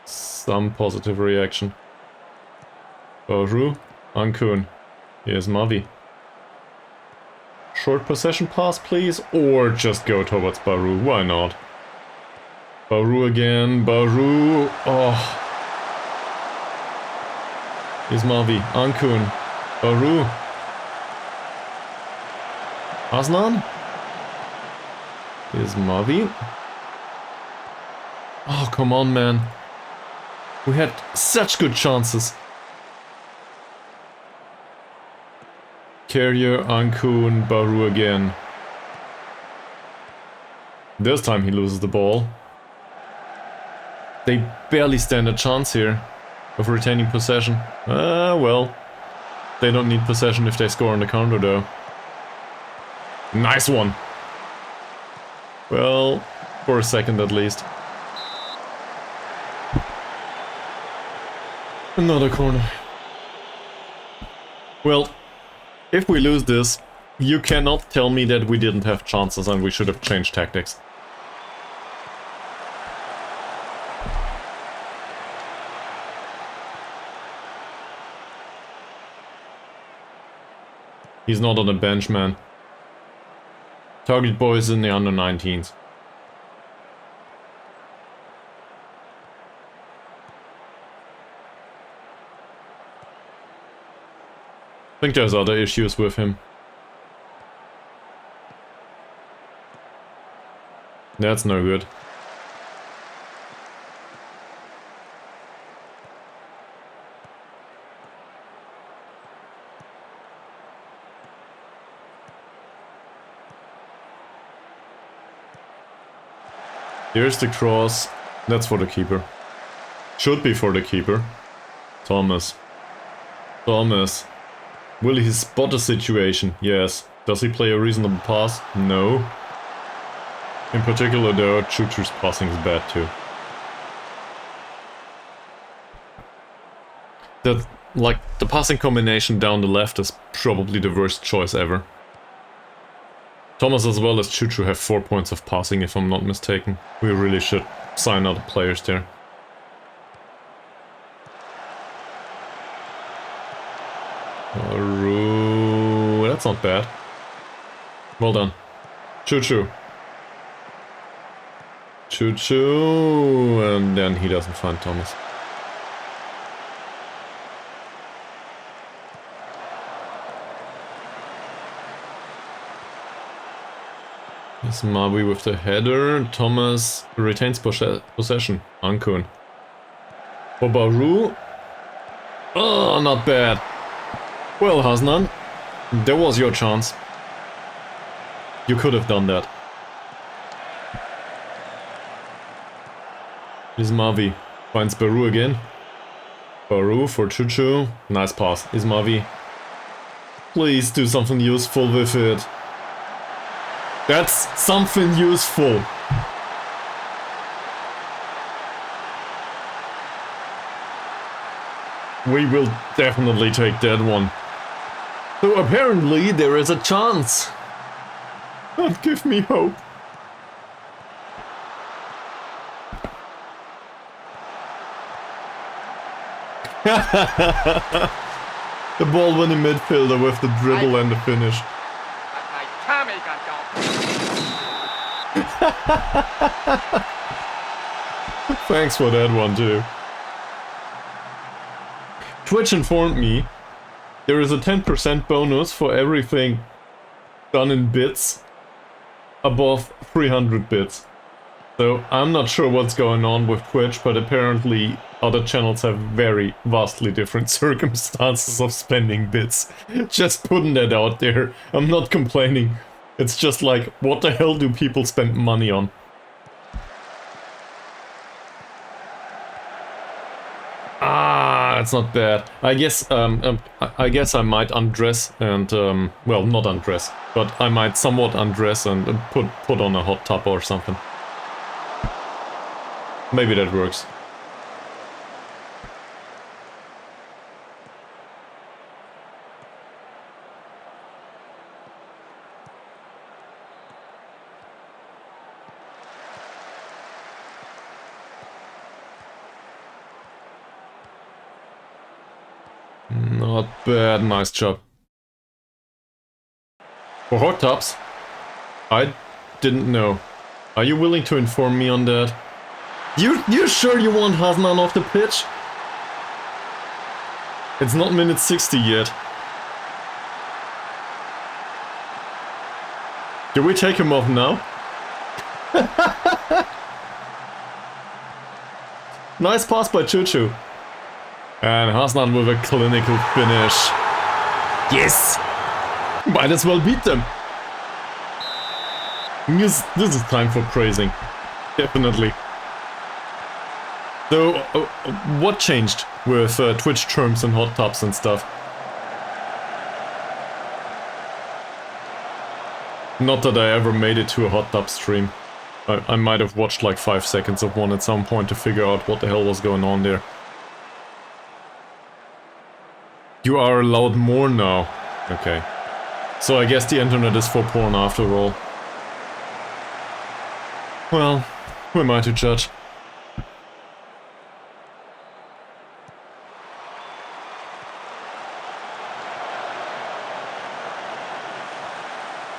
Some positive reaction. Baru, Ankun. Here's Mavi. Short possession pass, please, or just go towards Baru. Why not? Baru again. Baru. Oh. Here's Mavi. Ankun. Baru. Hasnan? Here's Mavi. Oh, come on, man. We had such good chances. Carrier, Ankun, Baru again. This time he loses the ball. They barely stand a chance here of retaining possession. Well. They don't need possession if they score on the counter though. Nice one! Well, For a second at least. Another corner. Well, if we lose this, you cannot tell me that we didn't have chances and we should have changed tactics. He's not on the bench, man. Target boys in the under 19s. I think there's other issues with him. That's no good. Here's the cross. That's for the keeper. Should be for the keeper. Thomas. Thomas. Will he spot the situation? Yes. Does he play a reasonable pass? No. In particular though, Choo-Choo's passing is bad too. That, like, the passing combination down the left is probably the worst choice ever. Thomas as well as Choo-Choo have 4 points of passing if I'm not mistaken. We really should sign other players there. That's not bad. Well done. Choo-Choo. Choo-Choo, and then he doesn't find Thomas. It's Mabi with the header. Thomas retains possession. Ankun. Hobo. Oh, not bad. Well, Hasnan, there was your chance. You could have done that. Ismavi finds Baru again. Baru for Choo-Choo. Nice pass. Ismavi. Please do something useful with it. That's something useful. We will definitely take that one. So apparently there is a chance. Don't give me hope. The ball went in midfielder with the dribble and the finish. Thanks for that one too. Twitch informed me there is a 10% bonus for everything done in bits above 300 bits. So I'm not sure what's going on with Twitch, but apparently other channels have very vastly different circumstances of spending bits. Just putting that out there. I'm not complaining. It's just like, what the hell do people spend money on? Ah, it's not bad. I guess I might undress and well, not undress, but I might somewhat undress and put on a hot tub or something. Maybe that works. Not bad, nice job. For hot tubs? I didn't know. Are you willing to inform me on that? You sure you want Hasnan off the pitch? It's not minute 60 yet. Do we take him off now? Nice pass by Choo-Choo. And Hasnan with a clinical finish. Yes! Might as well beat them. This is time for praising. Definitely. So, what changed with Twitch terms and hot tubs and stuff? Not that I ever made it to a hot tub stream. I might have watched like 5 seconds of one at some point to figure out what the hell was going on there. You are allowed more now. Okay. So I guess the internet is for porn after all. Well, who am I to judge?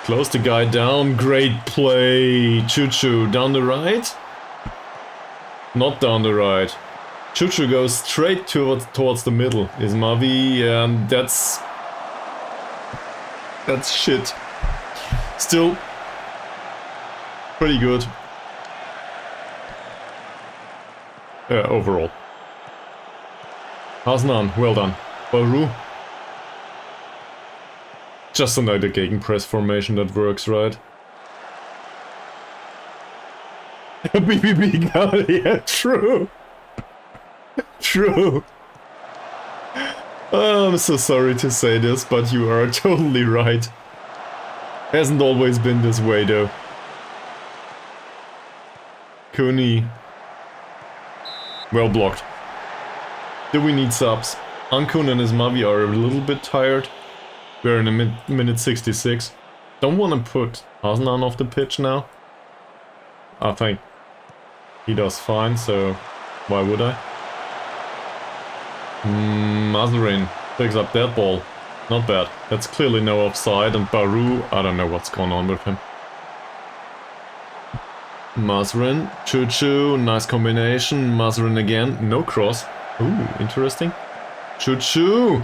Close the guy down, great play. Choo-choo, down the right? Not down the right. Choo-choo goes straight towards the middle. Is Mavi, that's shit. Still, pretty good. Overall. Hasnan, well done. Baru. Just another gegenpress formation that works, right? BBB got it, yeah, true. True. Oh, I'm so sorry to say this, but you are totally right. Hasn't always been this way, though. Kuni. Well blocked. Do we need subs? Ankun and his Mavi are a little bit tired. We're in a minute 66. Don't want to put Hasnan off the pitch now. I think he does fine, so why would I? Mazarin picks up that ball. Not bad. That's clearly no offside, and Baru, I don't know what's going on with him. Mazarin, Choo-choo, nice combination. Mazarin again, no cross. Ooh, interesting. Choo-choo!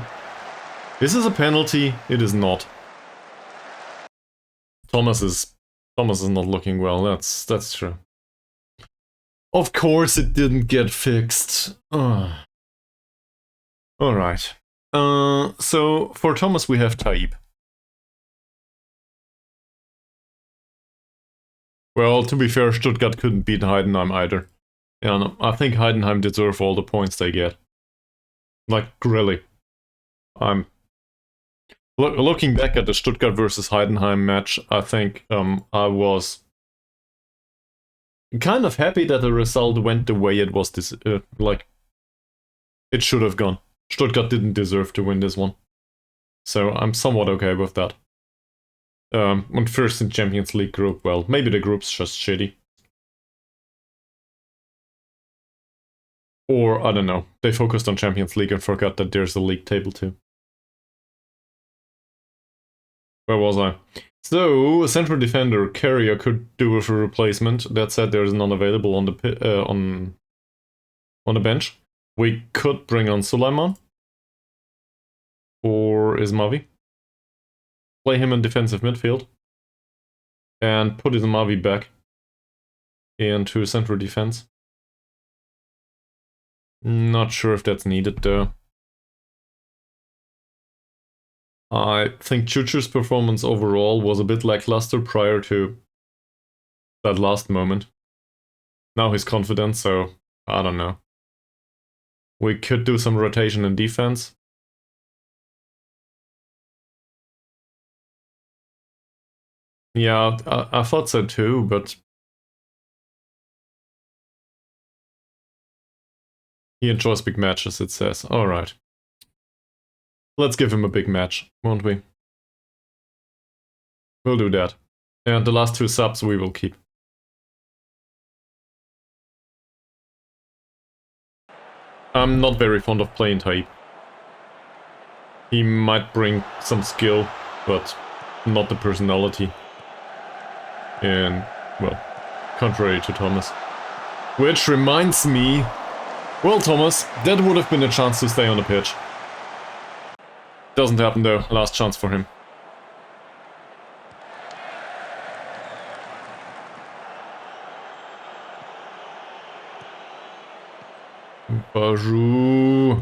This is a penalty. It is not. Thomas is not looking well. That's true. Of course it didn't get fixed. All right. So for Thomas we have Taib. Well, to be fair, Stuttgart couldn't beat Heidenheim either. And I think Heidenheim deserve all the points they get. Like, really. I'm looking back at the Stuttgart versus Heidenheim match, I think I was kind of happy that the result went the way it was. Like, it should have gone. Stuttgart didn't deserve to win this one. So I'm somewhat okay with that. And first in Champions League group, well, maybe the group's just shitty. Or, I don't know, they focused on Champions League and forgot that there's a league table too. Where was I? So, a central defender, Carrier, could do with a replacement. That said, there's none available on the bench. We could bring on Sulaiman. Or Ismavi. Play him in defensive midfield. And put Ismavi back into central defense. Not sure if that's needed though. I think Choo-choo's performance overall was a bit lackluster prior to that last moment. Now he's confident, so I don't know. We could do some rotation in defense. Yeah, I thought so too, but he enjoys big matches, it says. Alright. Let's give him a big match, won't we? We'll do that. And the last two subs we will keep. I'm not very fond of playing Taib. He might bring some skill, but not the personality. And, well, contrary to Thomas. Which reminds me... Well, Thomas, that would have been a chance to stay on the pitch. Doesn't happen though, last chance for him. Baru.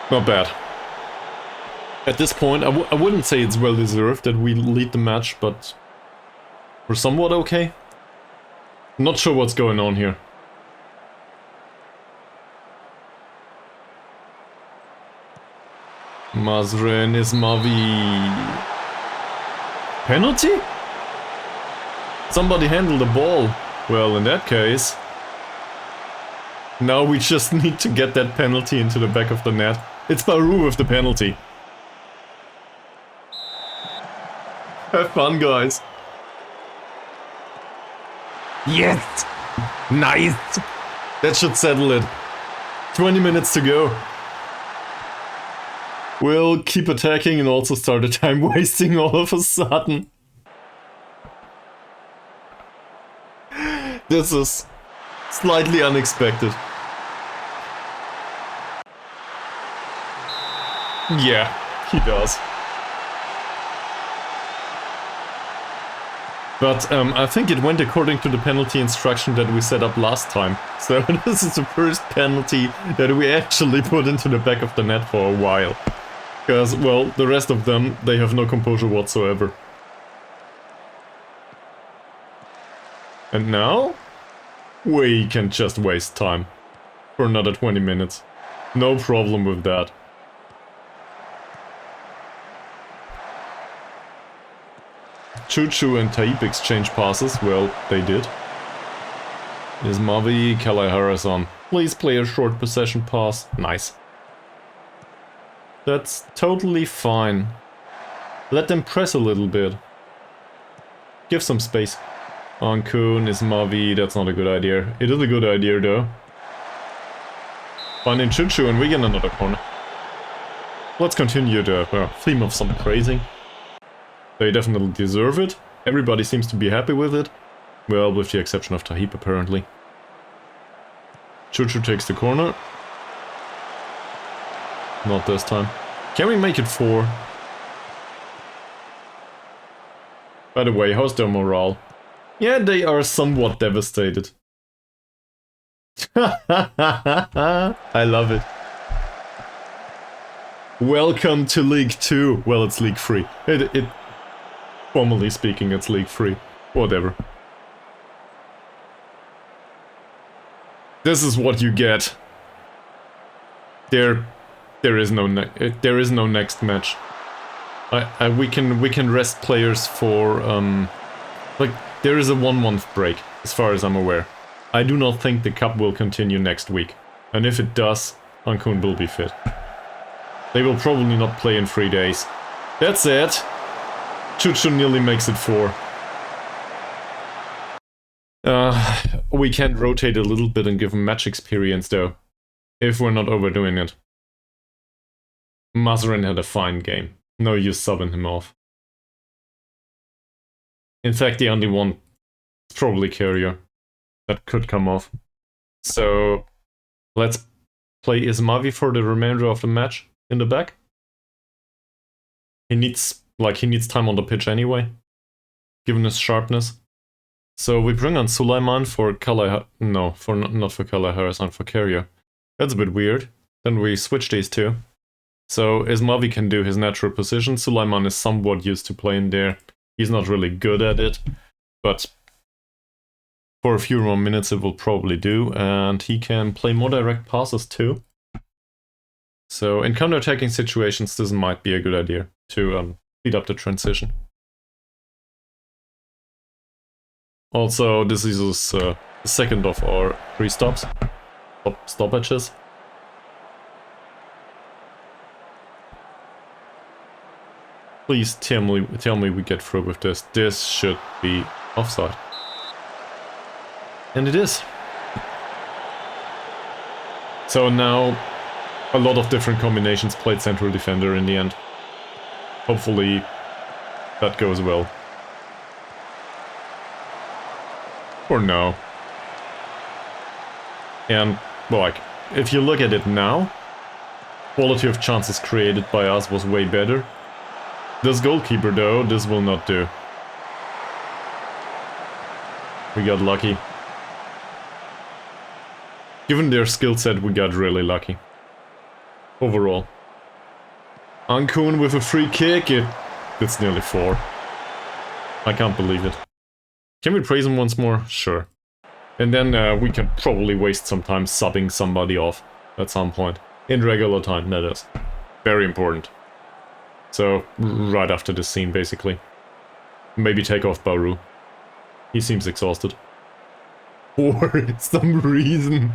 Not bad. At this point, I wouldn't say it's well deserved that we lead the match, but we're somewhat okay. Not sure what's going on here. Mazren is Mavi. Penalty? Somebody handled the ball. Well, in that case... Now we just need to get that penalty into the back of the net. It's Baru with the penalty. Have fun, guys. Yes! Nice! That should settle it. 20 minutes to go. We'll keep attacking and also start a time wasting all of a sudden. This is slightly unexpected. Yeah, he does. But I think it went according to the penalty instruction that we set up last time. So this is the first penalty that we actually put into the back of the net for a while. Because, well, the rest of them, they have no composure whatsoever. And now, we can just waste time for another 20 minutes. No problem with that. Choo-Choo and Taip exchange passes. Well, they did. Is Mavi, Kalahara's on. Please play a short possession pass. Nice. That's totally fine. Let them press a little bit. Give some space. Ankun is Mavi. That's not a good idea. It is a good idea though. Finding Choo-Choo and we get another corner. Let's continue the theme of some praising. They definitely deserve it. Everybody seems to be happy with it. Well, with the exception of Tahip, apparently. Choo-Choo takes the corner. Not this time. Can we make it 4? By the way, how's their morale? Yeah, they are somewhat devastated. I love it. Welcome to League 2. Well, it's League 3. Formally speaking, it's League 3. Whatever. This is what you get. There is no next match. We can rest players for like there is a 1 month break as far as I'm aware. I do not think the cup will continue next week, and if it does, Ankun will be fit. They will probably not play in 3 days. That's it. Choo-Choo nearly makes it 4. We can rotate a little bit and give him match experience though, if we're not overdoing it. Mazarin had a fine game. No use subbing him off. In fact, the only one is probably Carrier that could come off. So let's play Ismavi for the remainder of the match in the back. He needs time on the pitch anyway, given his sharpness. So we bring on Sulaiman for not for Kalahara's, for Carrier. That's a bit weird. Then we switch these two. So Ismavi can do his natural position. Sulaiman is somewhat used to playing there. He's not really good at it, but for a few more minutes it will probably do, and he can play more direct passes too. So in counter-attacking situations, this might be a good idea to speed up the transition. Also, this is the second of our 3 stoppages. Please tell me we get through with this. This should be offside. And it is. So now a lot of different combinations played central defender in the end. Hopefully that goes well. For now. And, well, like, if you look at it now, quality of chances created by us was way better. This goalkeeper, though, this will not do. We got lucky. Given their skill set, we got really lucky. Overall. Ankun with a free kick, it's nearly 4. I can't believe it. Can we praise him once more? Sure. And then we can probably waste some time subbing somebody off at some point. In regular time, that is. Very important. So, right after this scene, basically. Maybe take off Baru. He seems exhausted. For some reason.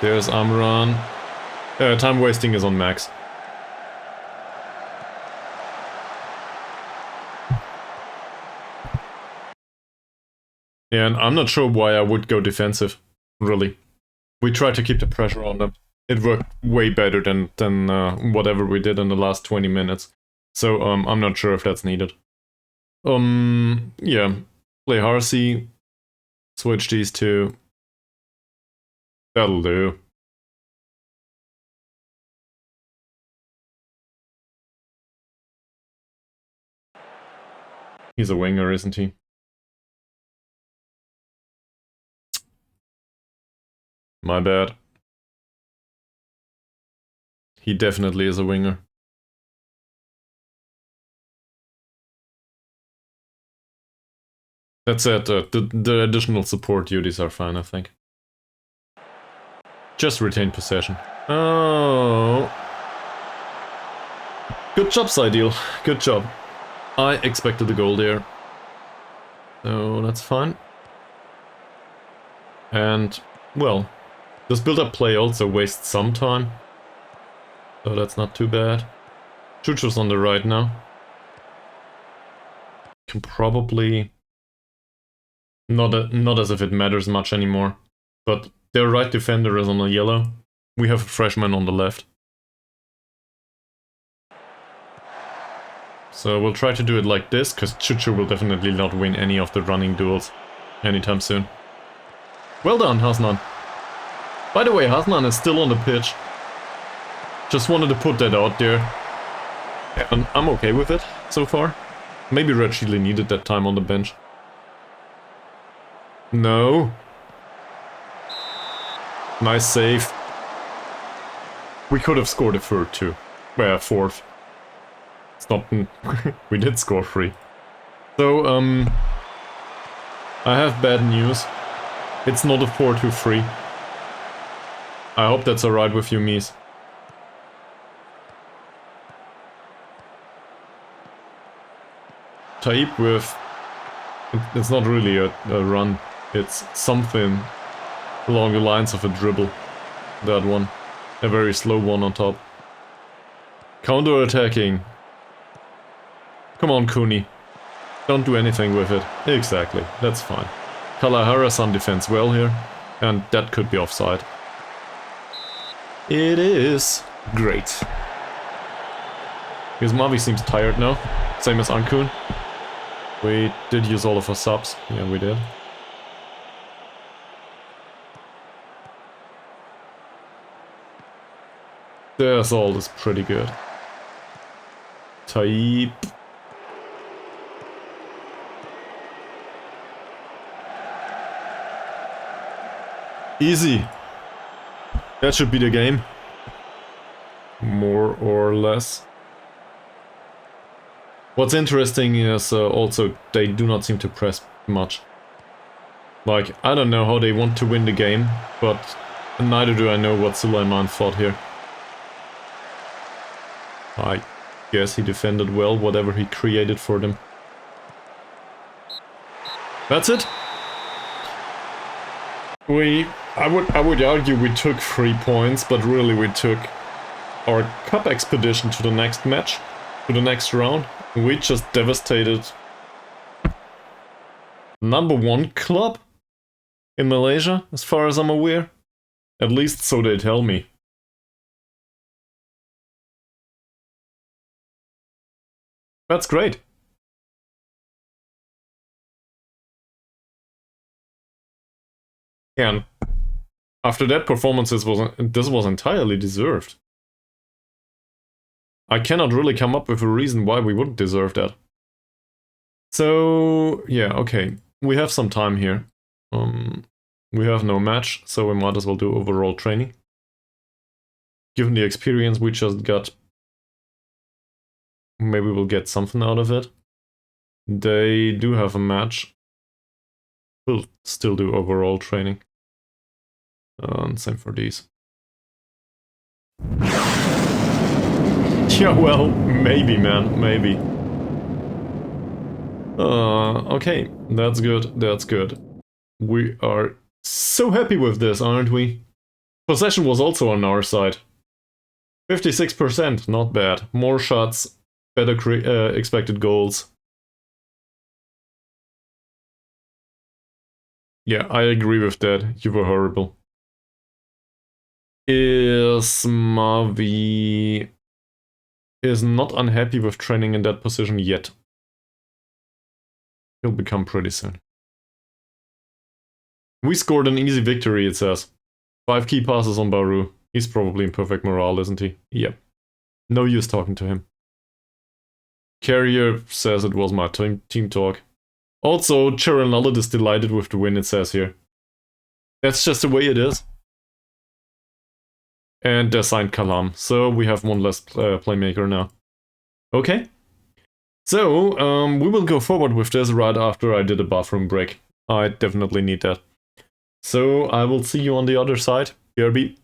There's Amran. Time wasting is on max. And I'm not sure why I would go defensive, really. We tried to keep the pressure on them. It worked way better than whatever we did in the last 20 minutes. So I'm not sure if that's needed. Yeah. Play Harsey. Switch these two. That'll do. He's a winger, isn't he? My bad. He definitely is a winger. That said, the additional support duties are fine, I think. Just retain possession. Oh. Good job, Sideal. Good job. I expected a goal there. So that's fine. And, well, this build-up play also wastes some time. So that's not too bad. Chucho's on the right now. Can probably... Not as if it matters much anymore. But their right defender is on the yellow. We have a freshman on the left. So we'll try to do it like this, because Chucho will definitely not win any of the running duels anytime soon. Well done, Hasnan. By the way, Hasnan is still on the pitch. Just wanted to put that out there. And I'm okay with it so far. Maybe Red Sheely needed that time on the bench. No. Nice save. We could have scored a third too. Well, fourth. It's not... we did score 3. So, I have bad news. It's not a 4-2-3. I hope that's alright with you, Mies. Taib with... It's not really a run. It's something along the lines of a dribble. That one. A very slow one on top. Counter-attacking. Come on, Cooney. Don't do anything with it. Exactly. That's fine. Kalahara-san defends well here. And that could be offside. It is. Great. Because Mavi seems tired now. Same as Ankun. We did use all of our subs. Yeah, we did. There's all is pretty good. Taib. Easy. That should be the game. More or less. What's interesting is also they do not seem to press much. Like, I don't know how they want to win the game, but neither do I know what Sulaiman thought here. I guess he defended well, whatever he created for them. That's it. I would argue we took 3 points, but really we took our cup expedition to the next match, to the next round. We just devastated #1 club in Malaysia, as far as I'm aware. At least so they tell me. That's great. And after that performance, this was entirely deserved. I cannot really come up with a reason why we wouldn't deserve that. So, yeah, okay. We have some time here. We have no match, so we might as well do overall training. Given the experience we just got, maybe we'll get something out of it. They do have a match. We'll still do overall training. Same for these. Yeah, well, maybe, man, maybe. Okay, that's good, that's good. We are so happy with this, aren't we? Possession was also on our side. 56%, not bad. More shots, better expected goals. Yeah, I agree with that. You were horrible. Mavi is not unhappy with training in that position yet. He'll become pretty soon. We scored an easy victory, it says. 5 key passes on Baru. He's probably in perfect morale, isn't he? Yep. No use talking to him. Carrier says it was my team talk. Also, Cheryl Nullet is delighted with the win, it says here. That's just the way it is. And they signed Kalam, so we have one less playmaker now. Okay. So, we will go forward with this right after I did a bathroom break. I definitely need that. So, I will see you on the other side. BRB.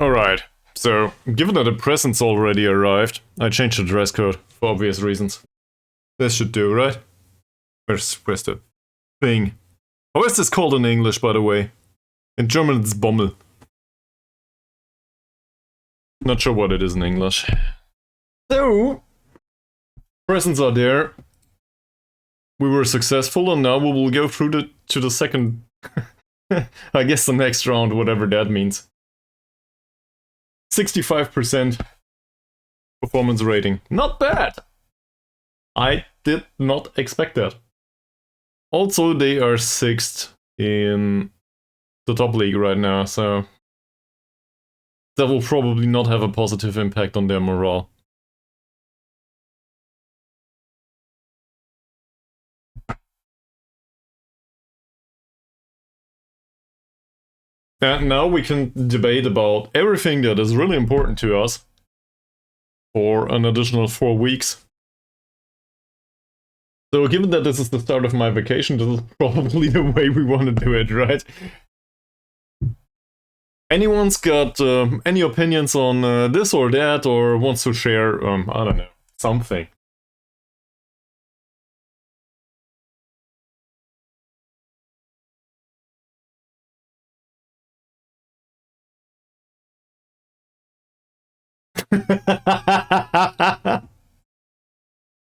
Alright, so given that the presents already arrived, I changed the dress code for obvious reasons. This should do, right? Where's the thing? How is this called in English, by the way? In German it's Bommel. Not sure what it is in English. So, presents are there. We were successful, and now we will go through to the second... I guess the next round, whatever that means. 65% performance rating. Not bad! I did not expect that. Also, they are 6th in the top league right now, so that will probably not have a positive impact on their morale. And now we can debate about everything that is really important to us for an additional 4 weeks. So given that this is the start of my vacation, this is probably the way we want to do it, right? Anyone's got any opinions on this or that, or wants to share, I don't know, something?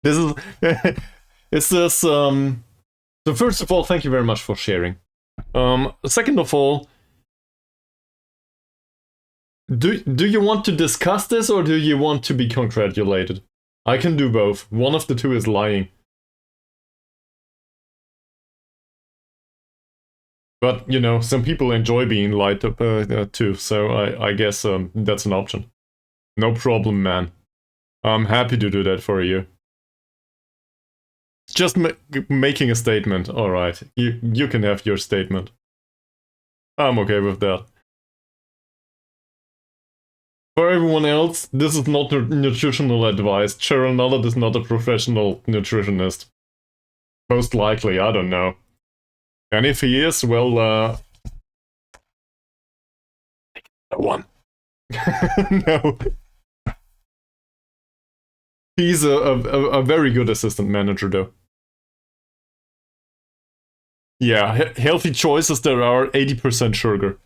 This is... it's this, so first of all, thank you very much for sharing. Second of all, do you want to discuss this, or do you want to be congratulated? I can do both. One of the two is lying. But, you know, some people enjoy being lied to, too, so I guess that's an option. No problem, man. I'm happy to do that for you. Just making a statement. Alright, you can have your statement. I'm okay with that. For everyone else, this is not nutritional advice. Cheryl Nullett is not a professional nutritionist. Most likely, I don't know. And if he is, well, one. No. He's a very good assistant manager, though. Yeah, healthy choices there are 80% sugar.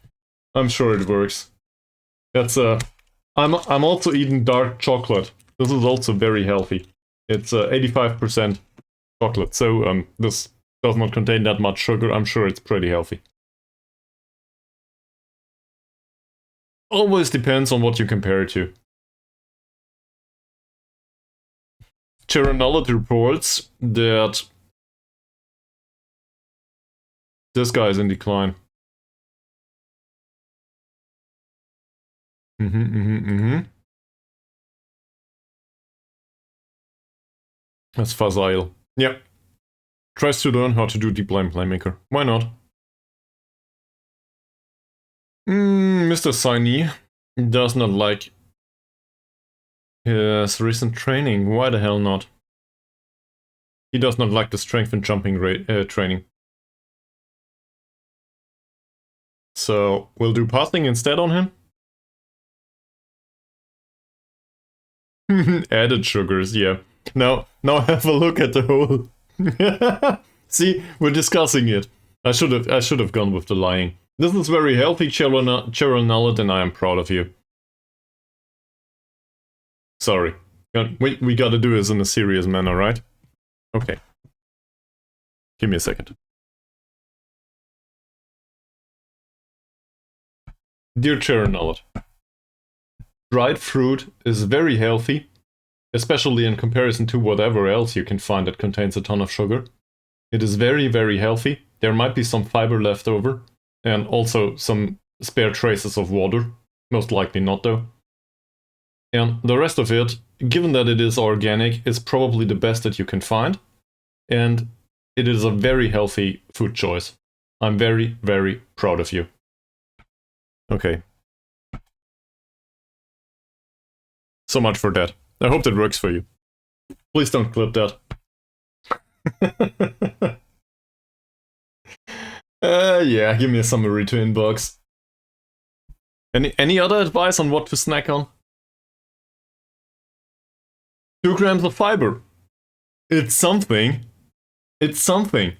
I'm sure it works. That's I'm also eating dark chocolate. This is also very healthy. It's 85% chocolate, so this does not contain that much sugar. I'm sure it's pretty healthy. Always depends on what you compare it to. Cheryl reports that this guy is in decline. That's Fazail. Yeah. Tries to learn how to do Deep Line Playmaker. Why not? Mr. Saini does not like his recent training. Why the hell not? He does not like the strength and jumping training. So, we'll do passing instead on him? Added sugars, yeah. Now have a look at the whole... See, we're discussing it. I should have gone with the lying. This is very healthy, Cheryl Nullett, and I am proud of you. Sorry. We gotta do this in a serious manner, right? Okay. Give me a second. Dear Cheryl Nullett, dried fruit is very healthy, especially in comparison to whatever else you can find that contains a ton of sugar. It is very, very healthy. There might be some fiber left over, and also some spare traces of water. Most likely not, though. And the rest of it, given that it is organic, is probably the best that you can find. And it is a very healthy food choice. I'm very, very proud of you. Okay. So much for that. I hope that works for you. Please don't clip that. Yeah, give me a summary to inbox. Any other advice on what to snack on? 2 grams of fiber. It's something. It's something.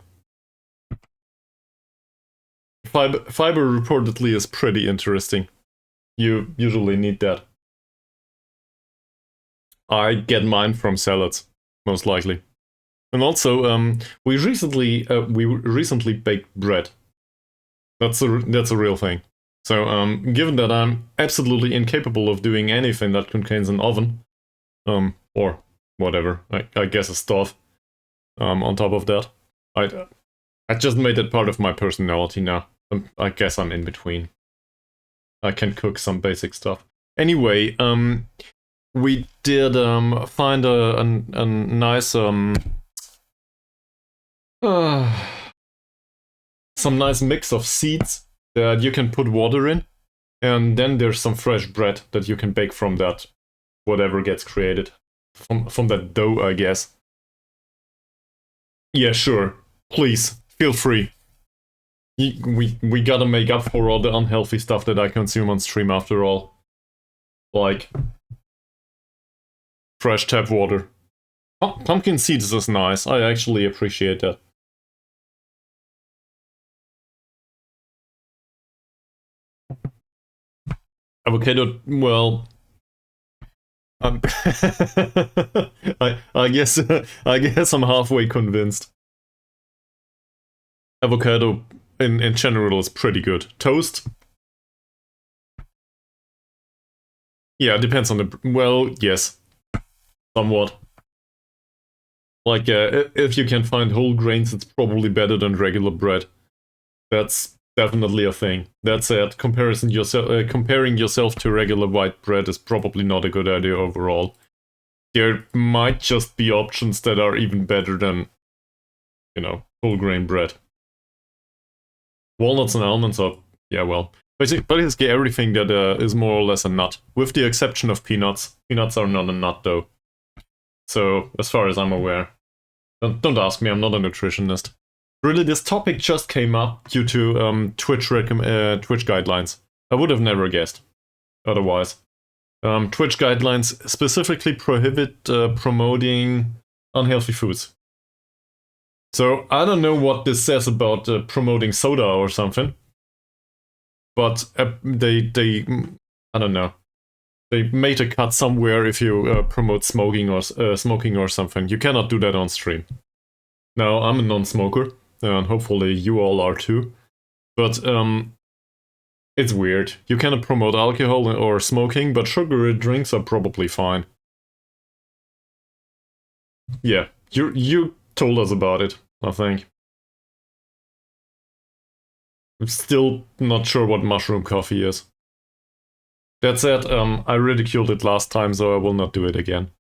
Fiber reportedly is pretty interesting. You usually need that. I get mine from salads, most likely. And also, we recently baked bread. That's a real thing. So, given that I'm absolutely incapable of doing anything that contains an oven, or whatever, I guess a stove, on top of that, I just made it part of my personality now. I guess I'm in between. I can cook some basic stuff. Anyway, we did find a nice some nice mix of seeds that you can put water in, and then there's some fresh bread that you can bake from that, whatever gets created from that dough, I guess. Yeah, sure. Please feel free. We gotta make up for all the unhealthy stuff that I consume on stream after all. Like fresh tap water. Pumpkin seeds is nice. I actually appreciate that. Avocado, well, I guess I'm halfway convinced. Avocado in general is pretty good. Toast? Yeah, it depends on the... Well, yes. Somewhat. Like, if you can find whole grains, it's probably better than regular bread. That's definitely a thing. That said, comparing yourself to regular white bread is probably not a good idea overall. There might just be options that are even better than, you know, whole grain bread. Walnuts and almonds are, yeah, well, basically everything that is more or less a nut, with the exception of peanuts. Peanuts are not a nut, though. So, as far as I'm aware. Don't ask me, I'm not a nutritionist. Really, this topic just came up due to Twitch guidelines. I would have never guessed otherwise. Twitch guidelines specifically prohibit promoting unhealthy foods. So I don't know what this says about promoting soda or something, but they I don't know. They made a cut somewhere if you promote smoking or something. You cannot do that on stream. Now I'm a non-smoker, and hopefully you all are too. But it's weird. You cannot promote alcohol or smoking, but sugary drinks are probably fine. Yeah, you told us about it, I think. I'm still not sure what mushroom coffee is. That said, I ridiculed it last time, so I will not do it again.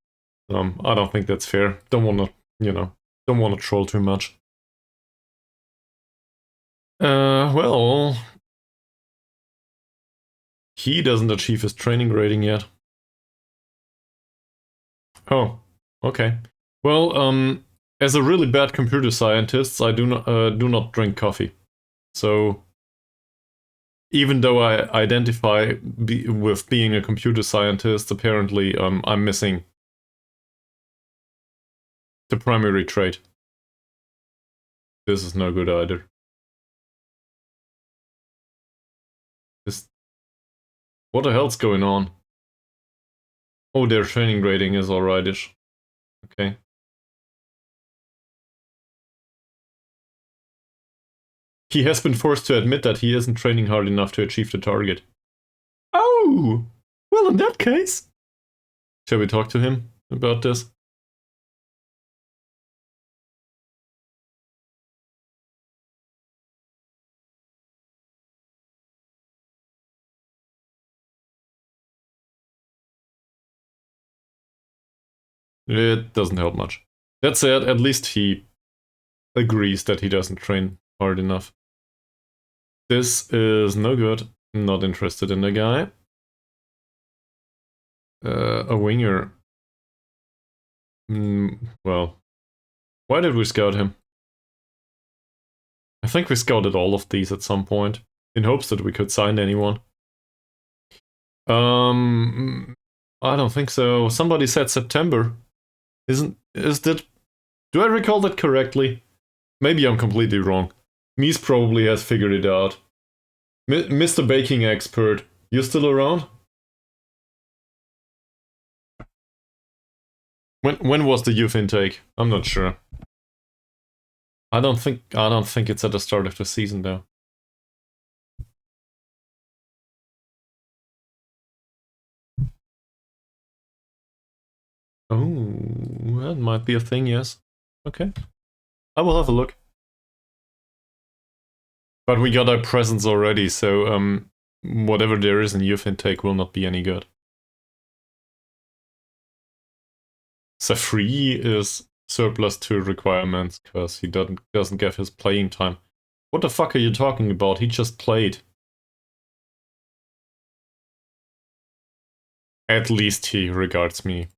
I don't think that's fair. Don't wanna, don't wanna troll too much. Well... He doesn't achieve his training rating yet. Oh, okay. Well, as a really bad computer scientist, I do not drink coffee. So, even though I identify with being a computer scientist, apparently I'm missing the primary trait. This is no good either. What the hell's going on? Oh, their training rating is alrightish. Okay. He has been forced to admit that he isn't training hard enough to achieve the target. Oh! Well, in that case... Shall we talk to him about this? It doesn't help much. That said, at least he agrees that he doesn't train hard enough. This is no good. Not interested in the guy. A winger. Well, why did we scout him? I think we scouted all of these at some point, in hopes that we could sign anyone. I don't think so. Somebody said September. Is that... Do I recall that correctly? Maybe I'm completely wrong. Mies probably has figured it out. Mr. Baking Expert, you still around? When was the youth intake? I'm not sure. I don't think it's at the start of the season though. Oh, that might be a thing, yes. Okay. I will have a look. But we got our presents already, so whatever there is in youth intake will not be any good. Safri is surplus to requirements because he doesn't get his playing time. What the fuck are you talking about? He just played. At least he regards me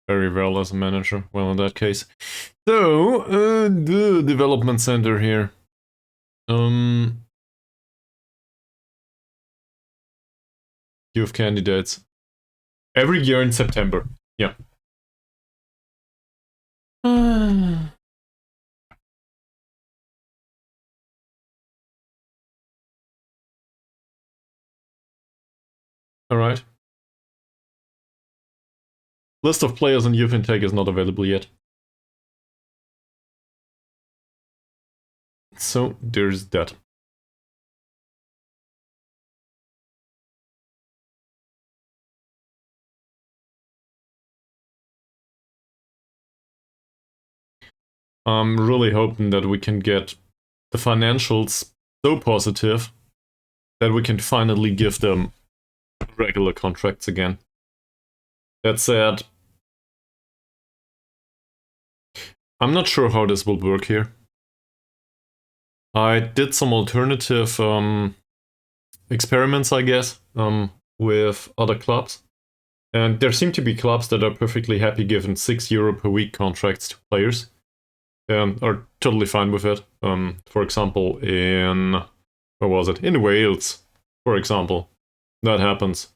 very well as a manager. Well, in that case. So, the development center here. Youth candidates. Every year in September. Yeah. Alright. List of players on youth intake is not available yet. So, there's that. I'm really hoping that we can get the financials so positive that we can finally give them regular contracts again. That said, I'm not sure how this will work here. I did some alternative experiments, I guess, with other clubs. And there seem to be clubs that are perfectly happy giving €6 per week contracts to players. And are totally fine with it. For example, in... where was it? In Wales, for example. That happens.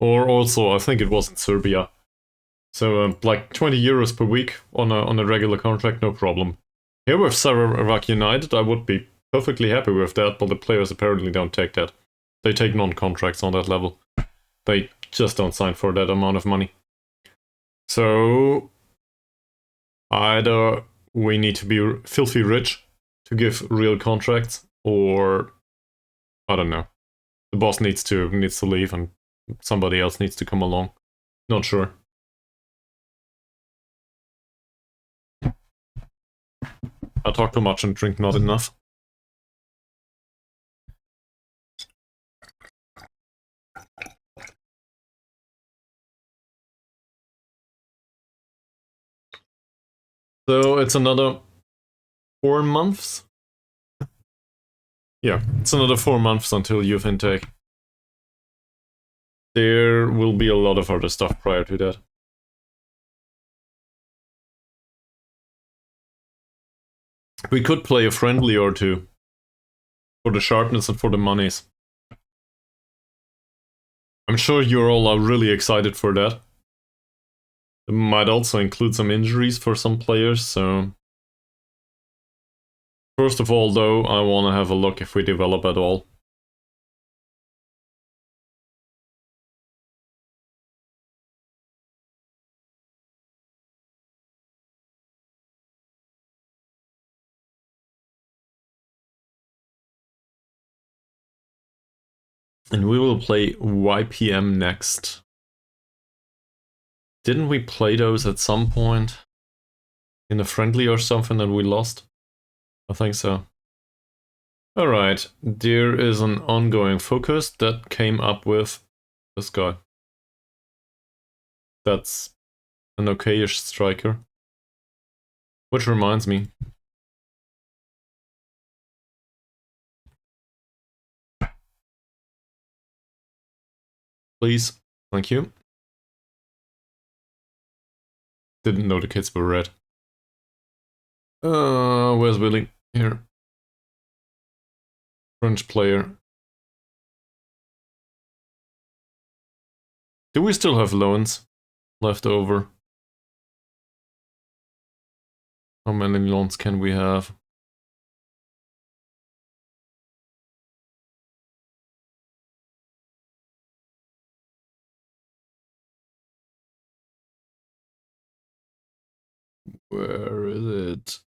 Or also, I think it was in Serbia. So, like €20 per week on a regular contract, no problem. Here with Sarawak United, I would be perfectly happy with that, but the players apparently don't take that. They take non-contracts on that level. They just don't sign for that amount of money. So, either we need to be filthy rich to give real contracts, or I don't know. The boss needs to leave and somebody else needs to come along. Not sure. I talk too much and drink not enough. So it's another 4 months? Yeah, it's another 4 months until youth intake. There will be a lot of other stuff prior to that. We could play a friendly or two. For the sharpness and for the monies. I'm sure you all are really excited for that. It might also include some injuries for some players, so... First of all, though, I want to have a look if we develop at all. And we will play YPM next. Didn't we play those at some point? In a friendly or something that we lost? I think so. Alright, there is an ongoing focus that came up with this guy. That's an okayish striker. Which reminds me. Please, thank you. Didn't know the kids were red. Where's Willie? Here. French player. Do we still have loans left over? How many loans can we have? Where is it?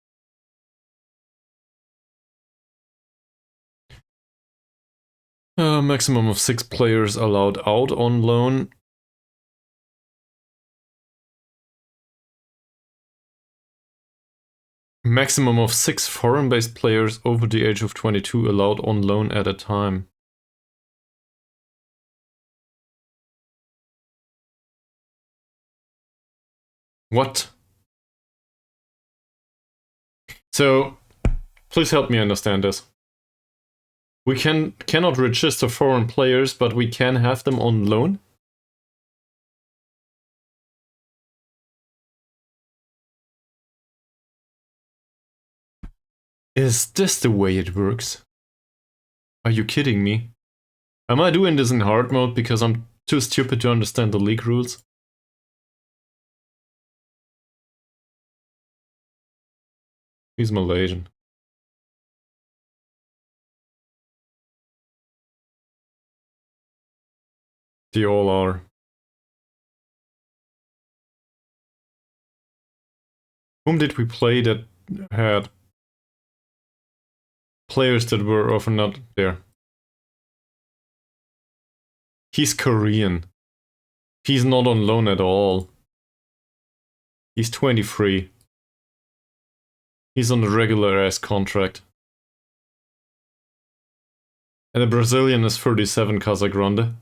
Maximum of 6 players allowed out on loan. Maximum of 6 foreign-based players over the age of 22 allowed on loan at a time. What? So, please help me understand this. We cannot register foreign players, but we can have them on loan? Is this the way it works? Are you kidding me? Am I doing this in hard mode because I'm too stupid to understand the league rules? He's Malaysian. They all are. Whom did we play that had players that were often not there? He's Korean. He's not on loan at all. He's 23. He's on a regular-ass contract. And the Brazilian is 37, Casagrande.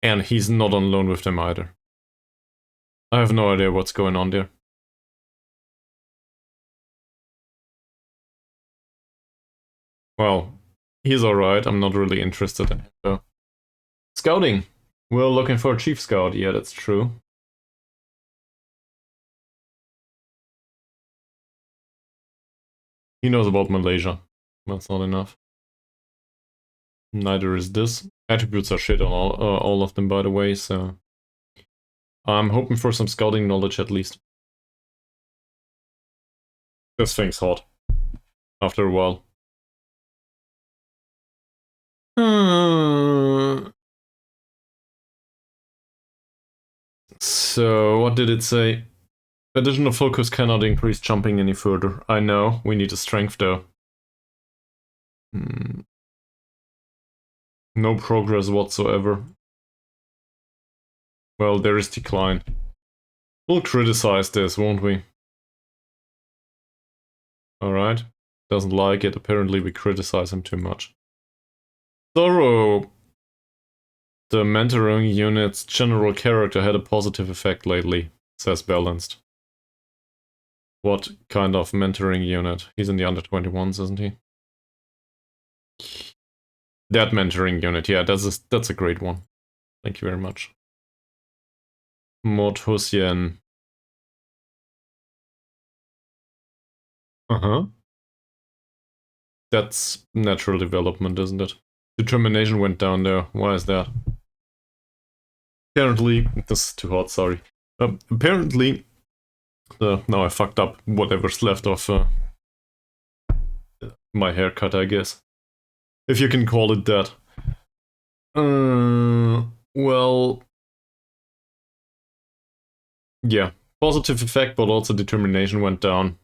And he's not on loan with them either. I have no idea what's going on there. Well, he's alright. I'm not really interested in him, though. Scouting. We're looking for a chief scout. Yeah, that's true. He knows about Malaysia. That's not enough. Neither is this. Attributes are shit on all of them, by the way, so... I'm hoping for some scouting knowledge at least. This thing's hot. After a while. So, what did it say? Additional focus cannot increase jumping any further. I know, we need a strength though. No progress whatsoever. Well, there is decline. We'll criticize this, won't we? Alright. Doesn't like it. Apparently we criticize him too much. Thorough. The mentoring unit's general character had a positive effect lately, says Balanced. What kind of mentoring unit? He's in the under 21s, isn't he? That mentoring unit, yeah, that's a great one. Thank you very much. Mod Hussein. Uh-huh. That's natural development, isn't it? Determination went down there. Why is that? Apparently, this is too hot, sorry. Apparently, now I fucked up whatever's left of my haircut, I guess. If you can call it that. Well... Yeah, positive effect, but also determination went down.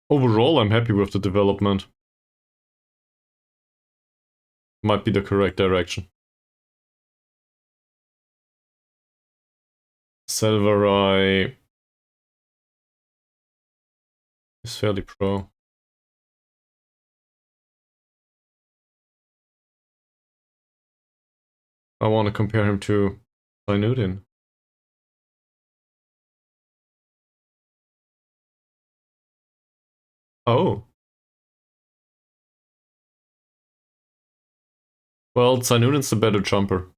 Overall, I'm happy with the development. Might be the correct direction. Selvarai is fairly pro. I want to compare him to Sainudin. Oh. Well, Sainudin's the better jumper.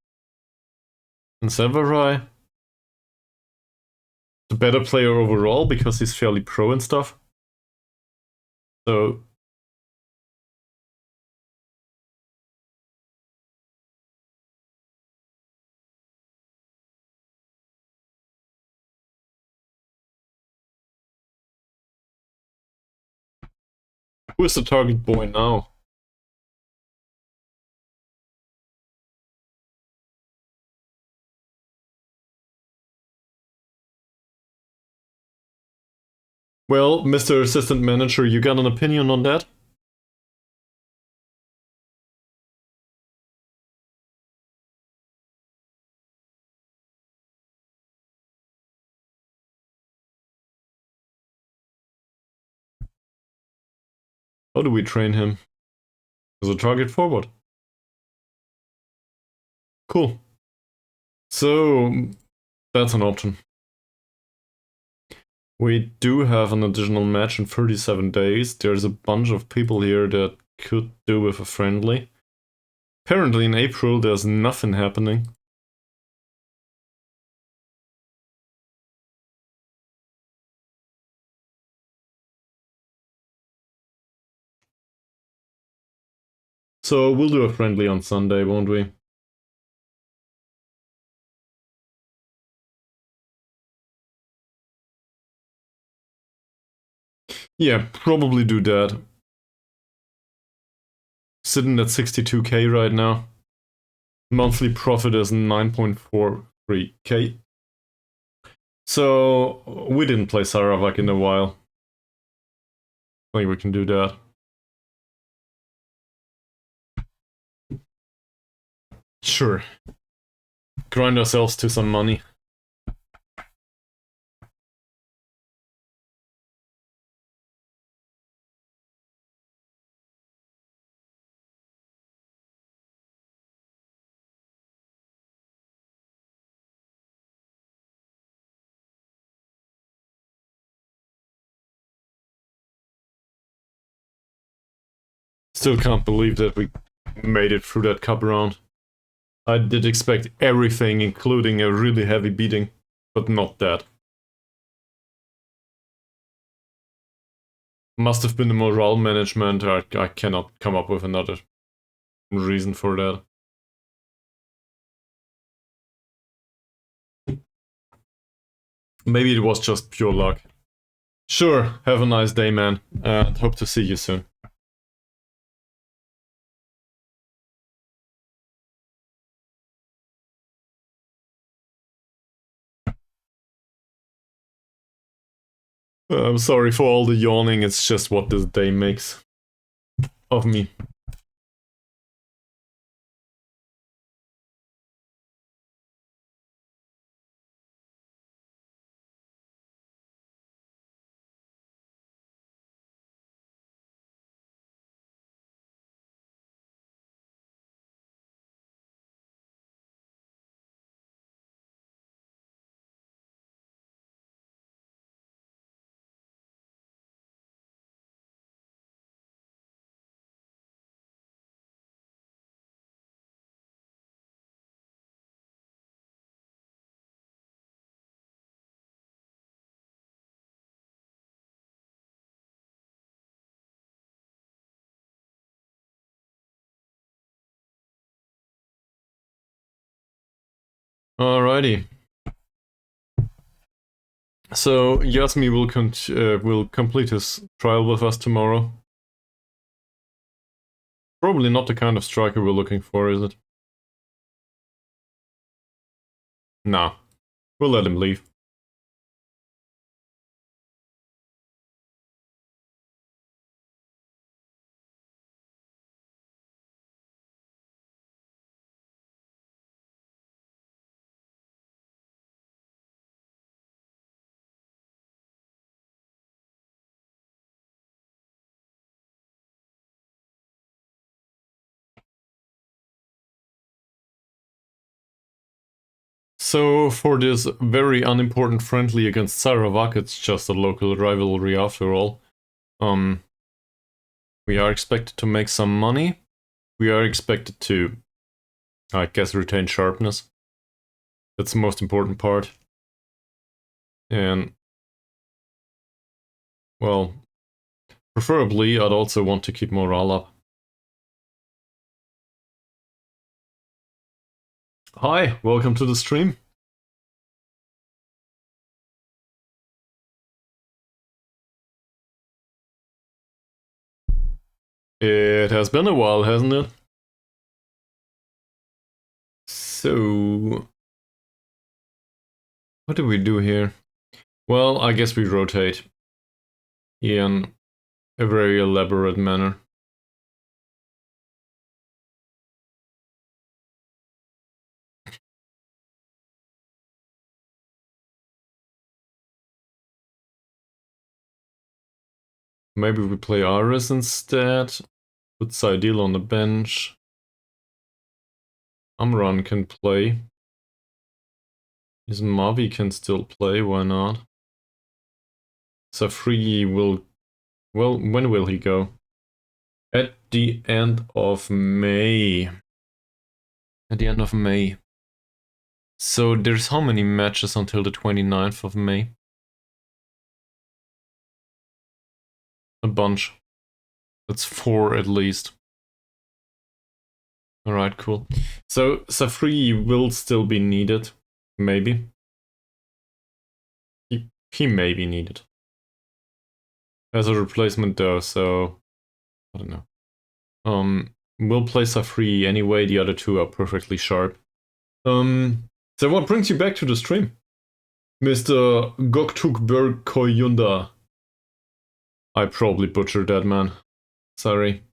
And Selvarai, the better player overall because he's fairly pro and stuff. So who is the target boy now? Well, Mr. Assistant Manager, you got an opinion on that? How do we train him? As a target forward. Cool. So, that's an option. We do have an additional match in 37 days. There's a bunch of people here that could do with a friendly. Apparently in April there's nothing happening. So we'll do a friendly on Sunday, won't we? Yeah, probably do that. Sitting at 62k right now. Monthly profit is 9.43k. So we didn't play Sarawak in a while. I think we can do that. Sure. Grind ourselves to some money. Still can't believe that we made it through that cup round. I did expect everything, including a really heavy beating, but not that. Must have been the morale management. I cannot come up with another reason for that. Maybe it was just pure luck. Sure, have a nice day, man, and hope to see you soon. I'm sorry for all the yawning, it's just what this day makes of me. Alrighty. So Yasmi will complete his trial with us tomorrow. Probably not the kind of striker we're looking for, is it? Nah. We'll let him leave. So for this very unimportant friendly against Sarawak, it's just a local rivalry after all. We are expected to make some money. We are expected to, I guess, retain sharpness. That's the most important part. And, well, Preferably, I'd also want to keep morale up. Hi, welcome to the stream. It has been a while, hasn't it? So, what do we do here? Well, I guess we rotate in a very elaborate manner. Maybe we play Iris instead. Put Sidil on the bench. Amran can play. His Mavi can still play, why not? Safri will... Well, when will he go? At the end of May. At the end of May. So there's how many matches until the 29th of May? A bunch. That's 4 at least. Alright, cool. So Safri will still be needed. Maybe. He may be needed. As a replacement though, so... I don't know. We'll play Safri anyway, the other two are perfectly sharp. So what brings you back to the stream? Mr. Goktukberg Koyunda. I probably butchered that, man. Sorry.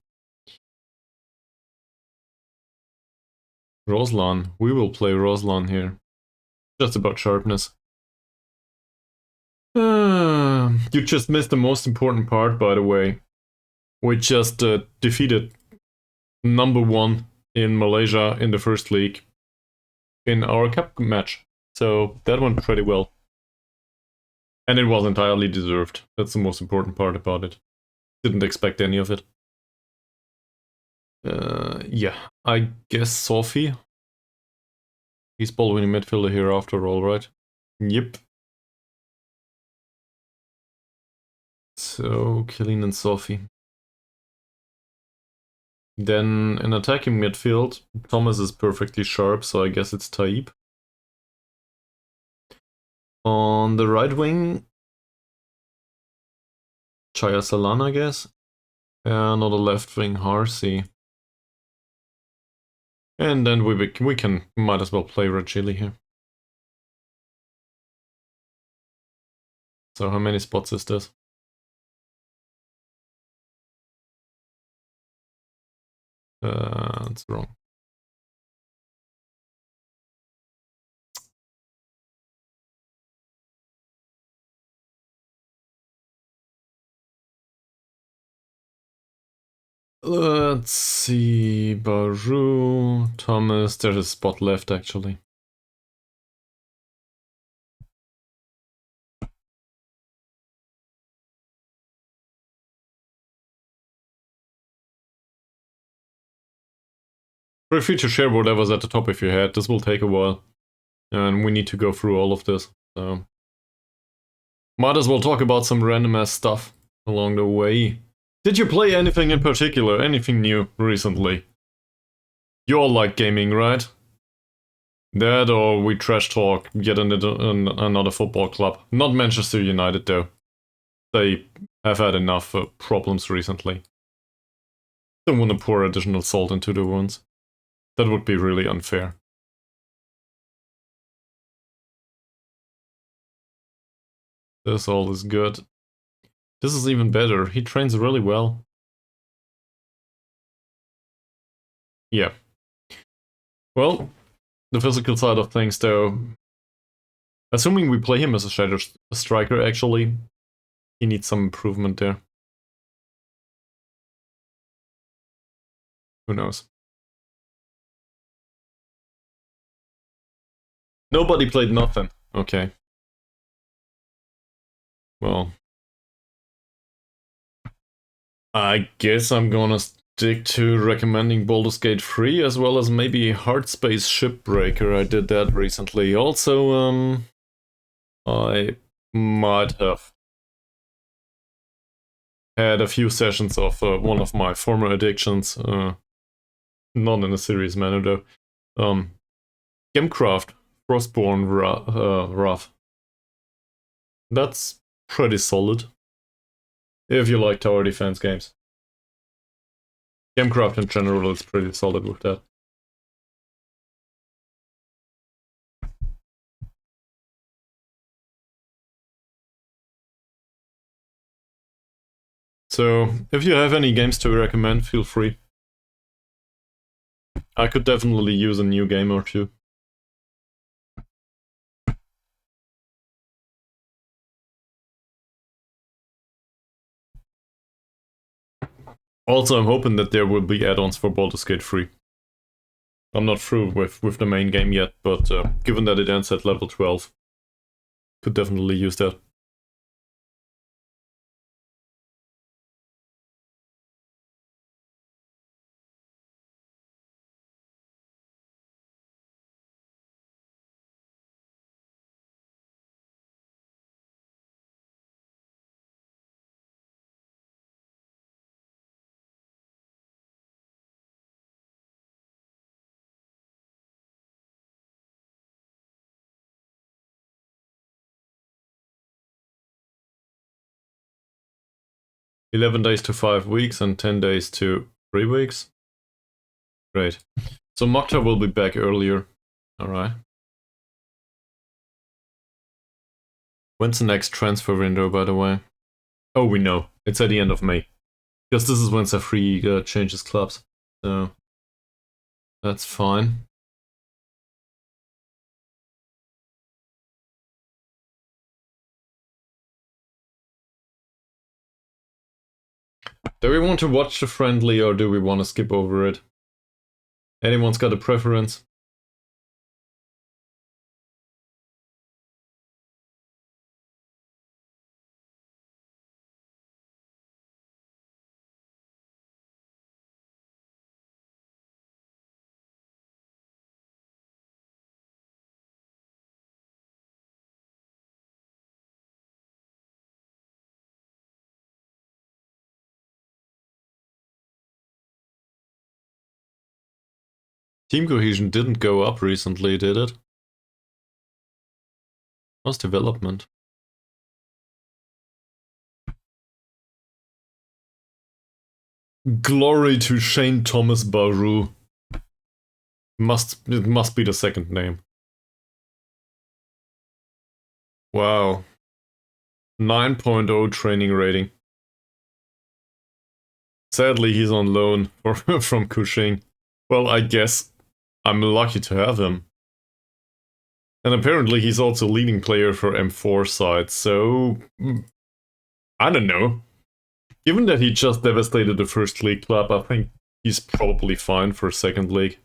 Roslan. We will play Roslan here. Just about sharpness. You just missed the most important part, by the way. We just defeated #1 in Malaysia in the first league in our cup match. So that went pretty well. And it was entirely deserved. That's the most important part about it. Didn't expect any of it. Yeah, I guess Sophie. He's ball-winning midfielder here after all, right? Yep. So, Killeen and Sophie. Then in attacking midfield, Thomas is perfectly sharp, so I guess it's Taib. On the right wing, Chaya Salan, I guess. And on the left wing, Harsi. And then we might as well play Rajili here. So how many spots is this? That's wrong. Let's see, Baru, Thomas, there's a spot left actually. Feel free to share whatever's at the top of your head, this will take a while. And we need to go through all of this, so... Might as well talk about some random ass stuff along the way. Did you play anything in particular, anything new recently? You all like gaming, right? That or we trash talk yet another football club. Not Manchester United though. They have had enough problems recently. Don't want to pour additional salt into the wounds. That would be really unfair. This all is good. This is even better. He trains really well. Yeah. Well, the physical side of things though, assuming we play him as a shadow striker actually, he needs some improvement there. Who knows? Nobody played nothing. Okay. Well, I guess I'm gonna stick to recommending Baldur's Gate 3 as well as maybe Heartspace Shipbreaker. I did that recently. Also, I might have had a few sessions of one of my former addictions, not in a serious manner though. Gamecraft, Frostborn Wrath. That's pretty solid. If you like tower defense games. Gamecraft in general is pretty solid with that. So, if you have any games to recommend, feel free. I could definitely use a new game or two. Also, I'm hoping that there will be add-ons for Baldur's Gate 3. I'm not through with the main game yet, but given that it ends at level 12, could definitely use that. $11 days to 5 weeks and 10 days to 3 weeks. Great. So Mokhtar will be back earlier. Alright. When's the next transfer window, by the way? Oh, we know. It's at the end of May. Because this is when Safri changes clubs. So that's fine. Do we want to watch the friendly or do we want to skip over it? Anyone's got a preference? Team cohesion didn't go up recently, did it? What's development? Glory to Shane Thomas Baru. It must be the second name. Wow. 9.0 training rating. Sadly, he's on loan from Kuching. Well, I guess I'm lucky to have him. And apparently he's also leading player for M4 side, so I don't know. Given that he just devastated the first league club, I think he's probably fine for second league.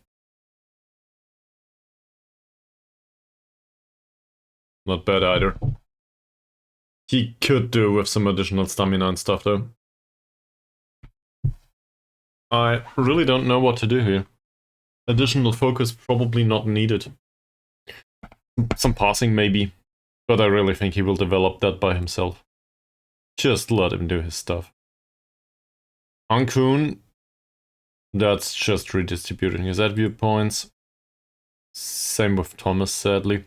Not bad either. He could do with some additional stamina and stuff though. I really don't know what to do here. Additional focus probably not needed. Some passing maybe, but I really think he will develop that by himself. Just let him do his stuff. Ankun, that's just redistributing his attribute points. Same with Thomas, sadly.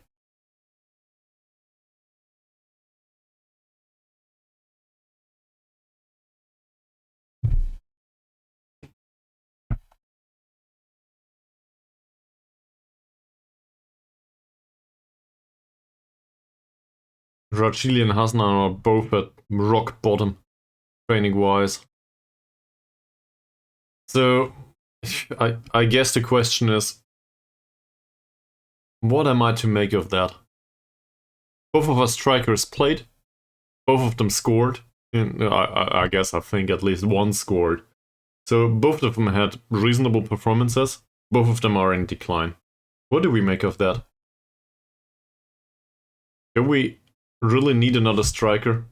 Rachili and Hasnan are both at rock bottom, training-wise. So, I guess the question is, what am I to make of that? Both of our strikers played, both of them scored. I guess I think at least one scored. So both of them had reasonable performances. Both of them are in decline. What do we make of that? Do we really need another striker?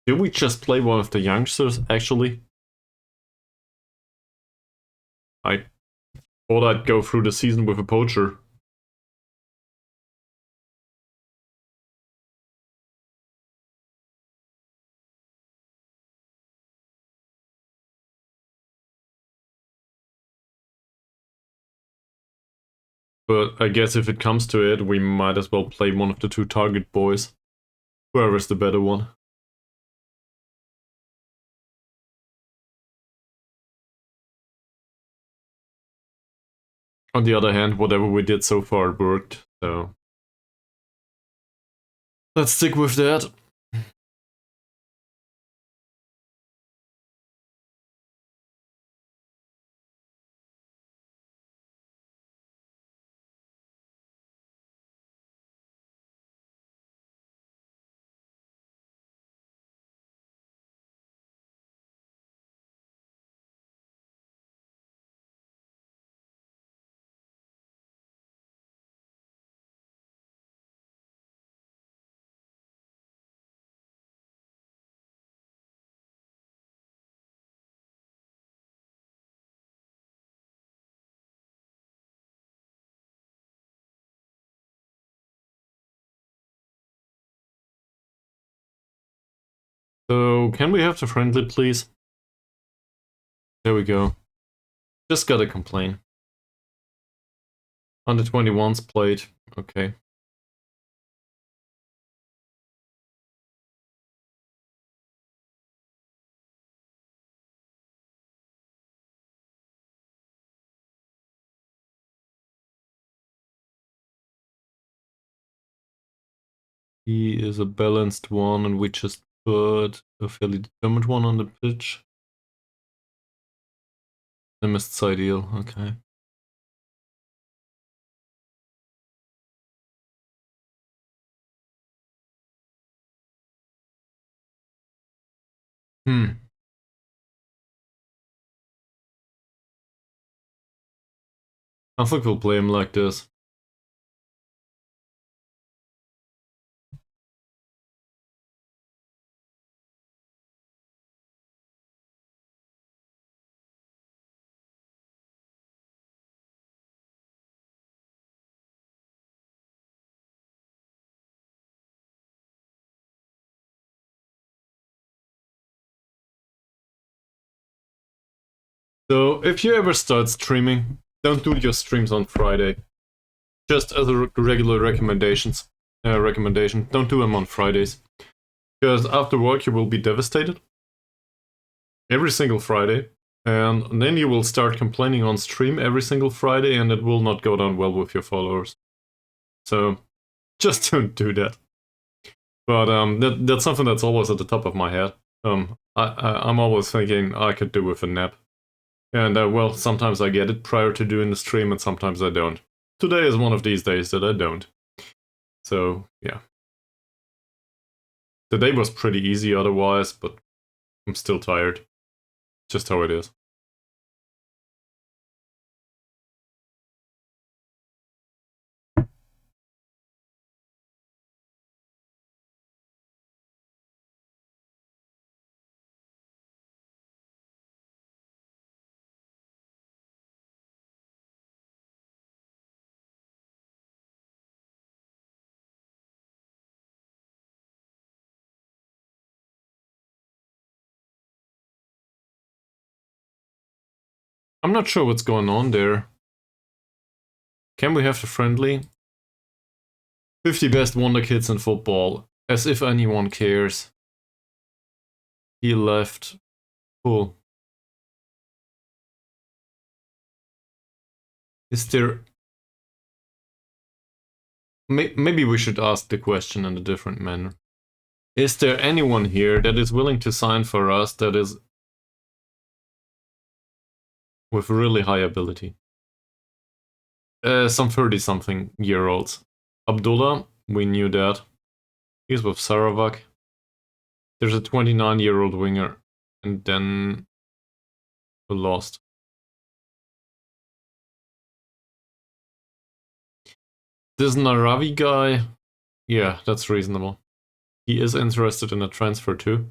Do we just play one of the youngsters, actually? I thought I'd go through the season with a poacher. But I guess if it comes to it, we might as well play one of the two target boys. Whoever's the better one. On the other hand, whatever we did so far worked, so let's stick with that. So, can we have the friendly, please? There we go. Just gotta complain. Under 21's played. Okay. He is a balanced one, and we just put a fairly determined one on the pitch. I missed ideal, okay. I think we'll play him like this. So, if you ever start streaming, don't do your streams on Friday. Just as a regular recommendation, don't do them on Fridays. Because after work you will be devastated. Every single Friday. And then you will start complaining on stream every single Friday, and it will not go down well with your followers. So, just don't do that. But that's something that's always at the top of my head. I'm always thinking I could do with a nap. And well, sometimes I get it prior to doing the stream, and sometimes I don't. Today is one of these days that I don't. So, yeah. The day was pretty easy otherwise, but I'm still tired. Just how it is. I'm not sure what's going on there. Can we have the friendly? 50 best wonder kids in football. As if anyone cares. He left. Cool. Is there... Maybe we should ask the question in a different manner. Is there anyone here that is willing to sign for us that is with really high ability? Some 30-something year olds. Abdullah, we knew that. He's with Sarawak. There's a 29-year-old winger, and then we lost. This Naravi guy, yeah, that's reasonable. He is interested in a transfer too,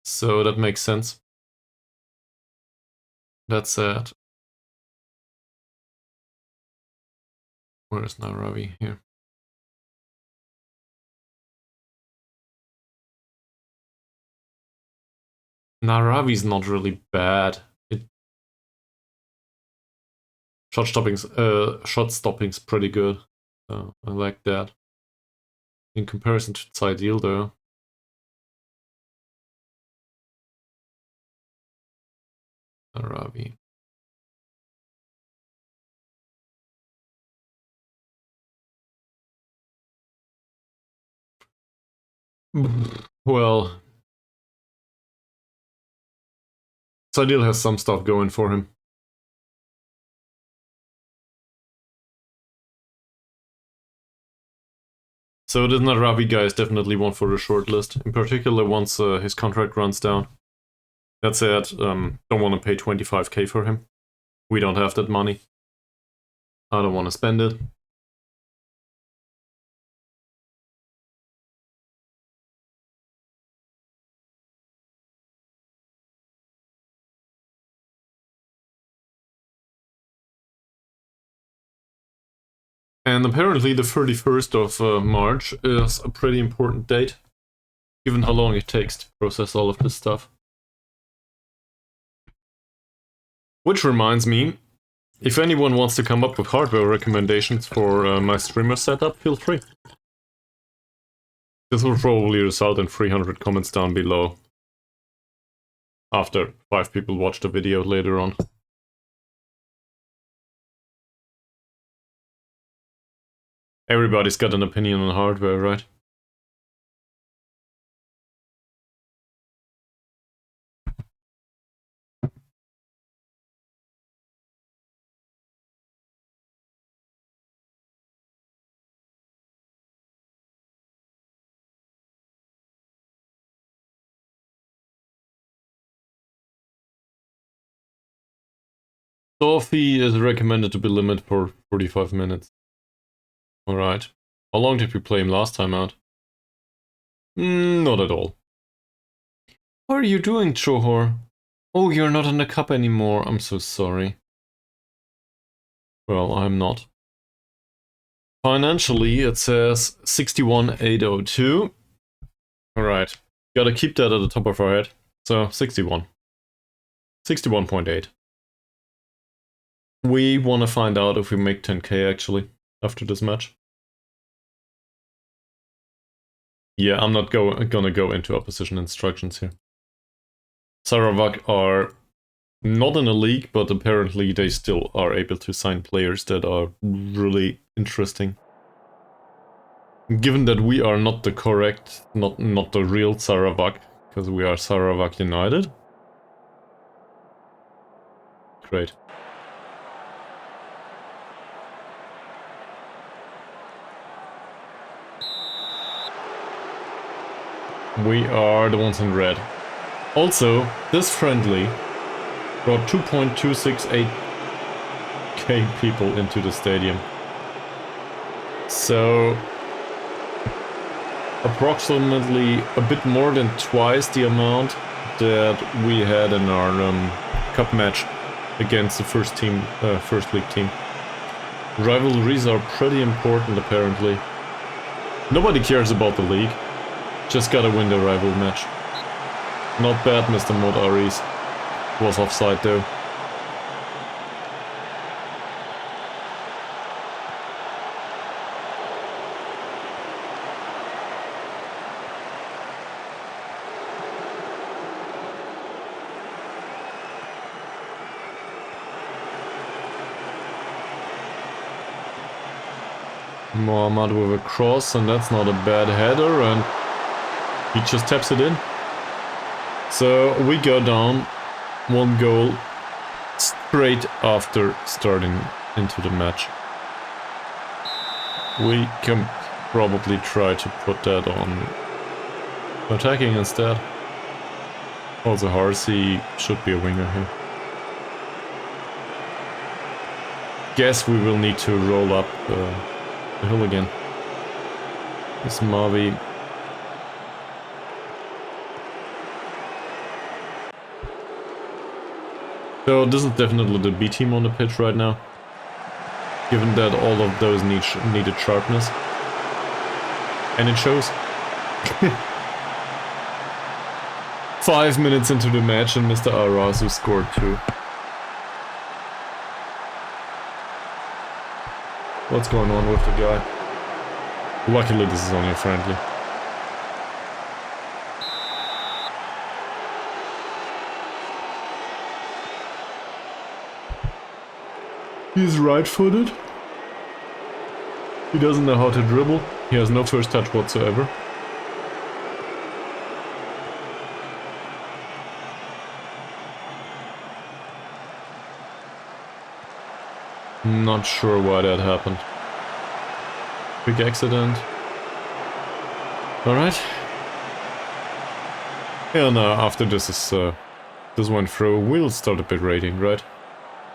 so that makes sense. That's sad. Where is Naravi? Here. Naravi's not really bad. shot stopping's pretty good. I like that. In comparison to Zaidil though. Arabi. Well, Zaidil has some stuff going for him. So this Naravi guy is definitely one for the short list, in particular once his contract runs down. That said, don't want to pay 25k for him. We don't have that money. I don't want to spend it. And apparently the 31st of March is a pretty important date, given how long it takes to process all of this stuff. Which reminds me, if anyone wants to come up with hardware recommendations for my streamer setup, feel free. This will probably result in 300 comments down below, after 5 people watch the video later on. Everybody's got an opinion on hardware, right? Sophie is recommended to be limited for 45 minutes. Alright. How long did we play him last time out? Not at all. How are you doing, Chohor? Oh, you're not in the cup anymore. I'm so sorry. Well, I'm not. Financially, it says 61,802. Alright. Gotta keep that at the top of our head. So, 61. 61.8. We want to find out if we make 10k actually, after this match. Yeah, I'm not gonna go into opposition instructions here. Sarawak are not in a league, but apparently they still are able to sign players that are really interesting. Given that we are not the correct, not the real Sarawak, because we are Sarawak United. Great. We are the ones in red. Also, this friendly brought 2.268k people into the stadium. So, approximately a bit more than twice the amount that we had in our cup match against the first league team. Rivalries are pretty important apparently. Nobody cares about the league. Just gotta win the rival match. Not bad, Mr. Mod Aries. Was offside though. Mohammad with a cross, and that's not a bad header, and he just taps it in. So we go down 1 goal straight after starting into the match. We can probably try to put that on attacking instead. Also Harsey should be a winger here. Guess we will need to roll up the hill again. This Mavi. So this is definitely the B team on the pitch right now, given that all of those needed sharpness. And it shows. 5 minutes into the match and Mr. Arasu scored 2. What's going on with the guy? Luckily this is only a friendly. He's right-footed. He doesn't know how to dribble. He has no first touch whatsoever. Not sure why that happened. Big accident. Alright. And after this is this went through, we'll start a bit rating, right?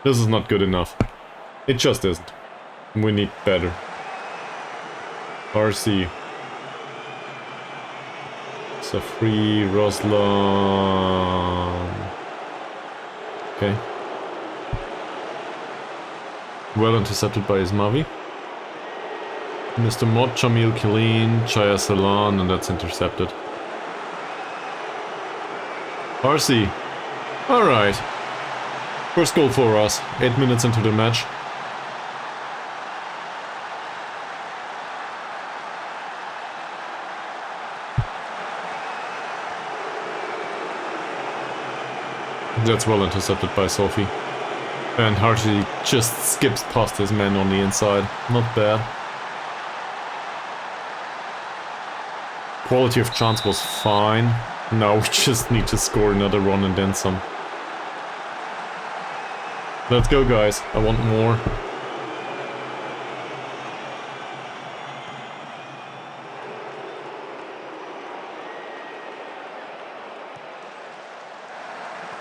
This is not good enough. It just isn't. We need better. RC. Safri, Roslan. Okay. Well intercepted by Ismavi. Mr. Mod, Jamil Killeen, Chaya Salan, and that's intercepted. RC. Alright. First goal for us. 8 minutes into the match. That's well intercepted by Sophie. And Harty just skips past his man on the inside. Not bad. Quality of chance was fine. Now we just need to score another one and then some. Let's go, guys. I want more.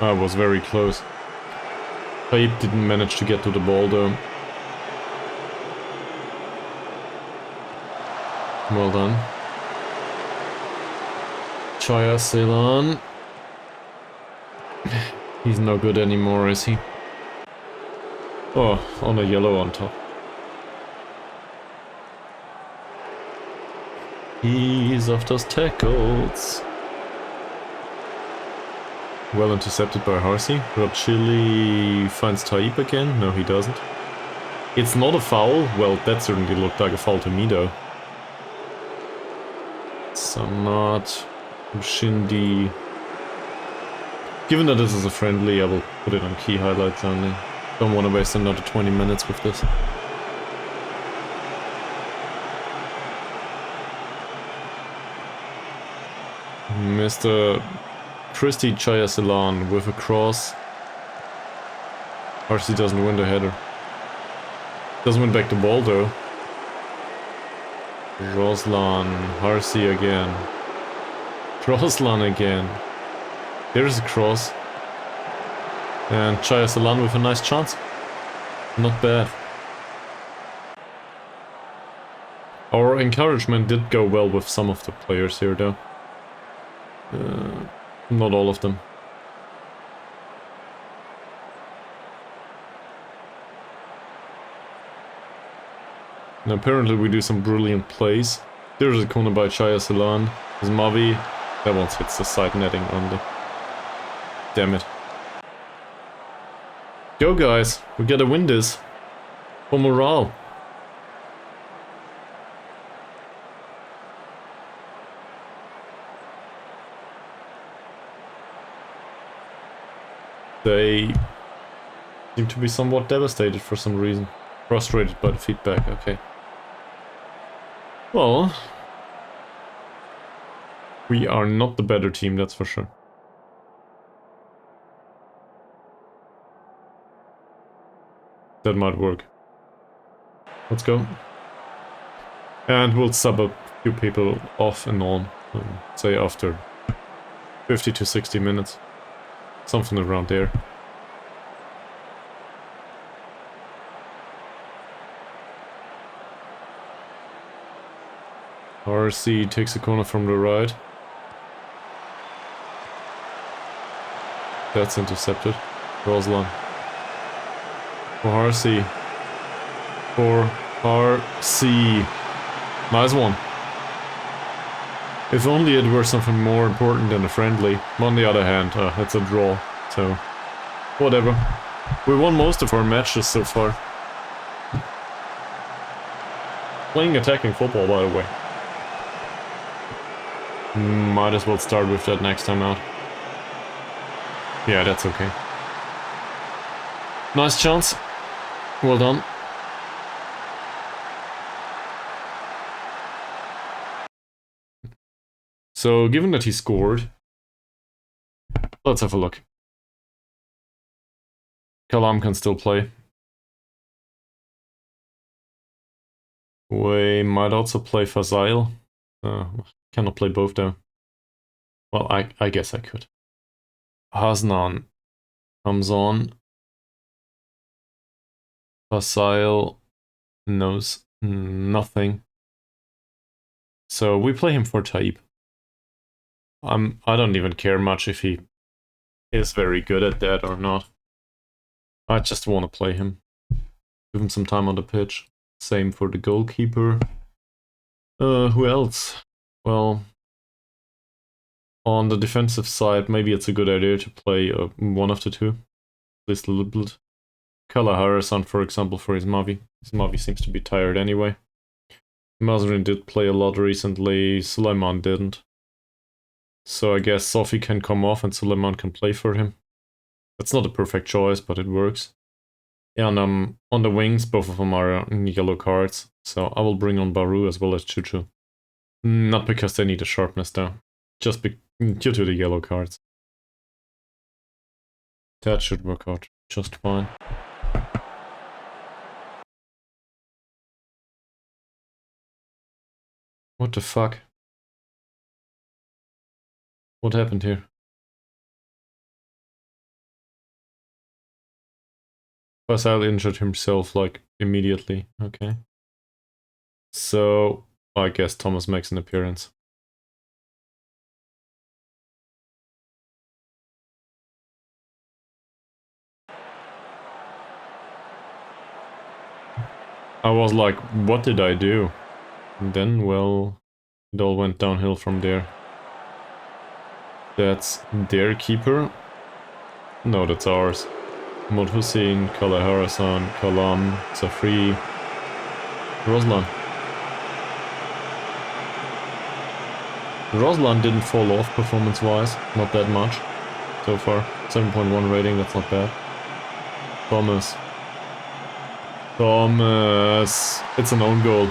That was very close. Taib didn't manage to get to the ball though. Well done. Chaya Ceylon. He's no good anymore, is he? Oh, on a yellow on top. He's off those tackles. Well intercepted by Harsi. Chili finds Taib again. No, he doesn't. It's not a foul. Well, that certainly looked like a foul to me, though. Sanat. Shindi. Given that this is a friendly, I will put it on key highlights only. Don't want to waste another 20 minutes with this. Mr. Christy Chayasalan with a cross. Harsi doesn't win the header. Doesn't win back the ball though. Roslan, Harsi again. Roslan again. There's a cross. And Chayasalan with a nice chance. Not bad. Our encouragement did go well with some of the players here though. Not all of them. And apparently we do some brilliant plays. There's a corner by Chaya Salan. There's Mavi. That one hits the side netting only. Damn it. Go guys, we gotta win this. For morale. They seem to be somewhat devastated for some reason. Frustrated by the feedback, okay. Well, we are not the better team, that's for sure. That might work. Let's go. And we'll sub a few people off and on, say after 50 to 60 minutes. Something around there. RC takes a corner from the right. That's intercepted. Roslan. For RC. For RC. Nice one. If only it were something more important than a friendly. On the other hand, it's a draw, so whatever. We won most of our matches so far. Playing attacking football, by the way. Might as well start with that next time out. Yeah, that's okay. Nice chance. Well done. So, given that he scored, let's have a look. Kalam can still play. We might also play Fazail. Cannot play both though. Well, I guess I could. Hasnan comes on. Fazail knows nothing. So we play him for Taib. I don't even care much if he is very good at that or not. I just want to play him. Give him some time on the pitch. Same for the goalkeeper. Who else? Well, on the defensive side, maybe it's a good idea to play one of the two. At least a little bit. Kalahara-san, for example, for his Mavi. His Mavi seems to be tired anyway. Mazrin did play a lot recently, Suleiman didn't. So I guess Sofi can come off and Suleiman can play for him. That's not a perfect choice, but it works. And on the wings, both of them are yellow cards. So I will bring on Baru as well as Chuchu. Not because they need a sharpness though. Just due to the yellow cards. That should work out just fine. What the fuck? What happened here? Faisal injured himself, like, immediately. Okay. So, I guess Thomas makes an appearance. I was like, what did I do? And then, well, it all went downhill from there. That's their keeper? No, that's ours. Mod Hussein, Kalahara-san, Kalam, Safri, Roslan. Roslan didn't fall off performance-wise, not that much so far. 7.1 rating, that's not bad. Thomas. Thomas. It's an own goal.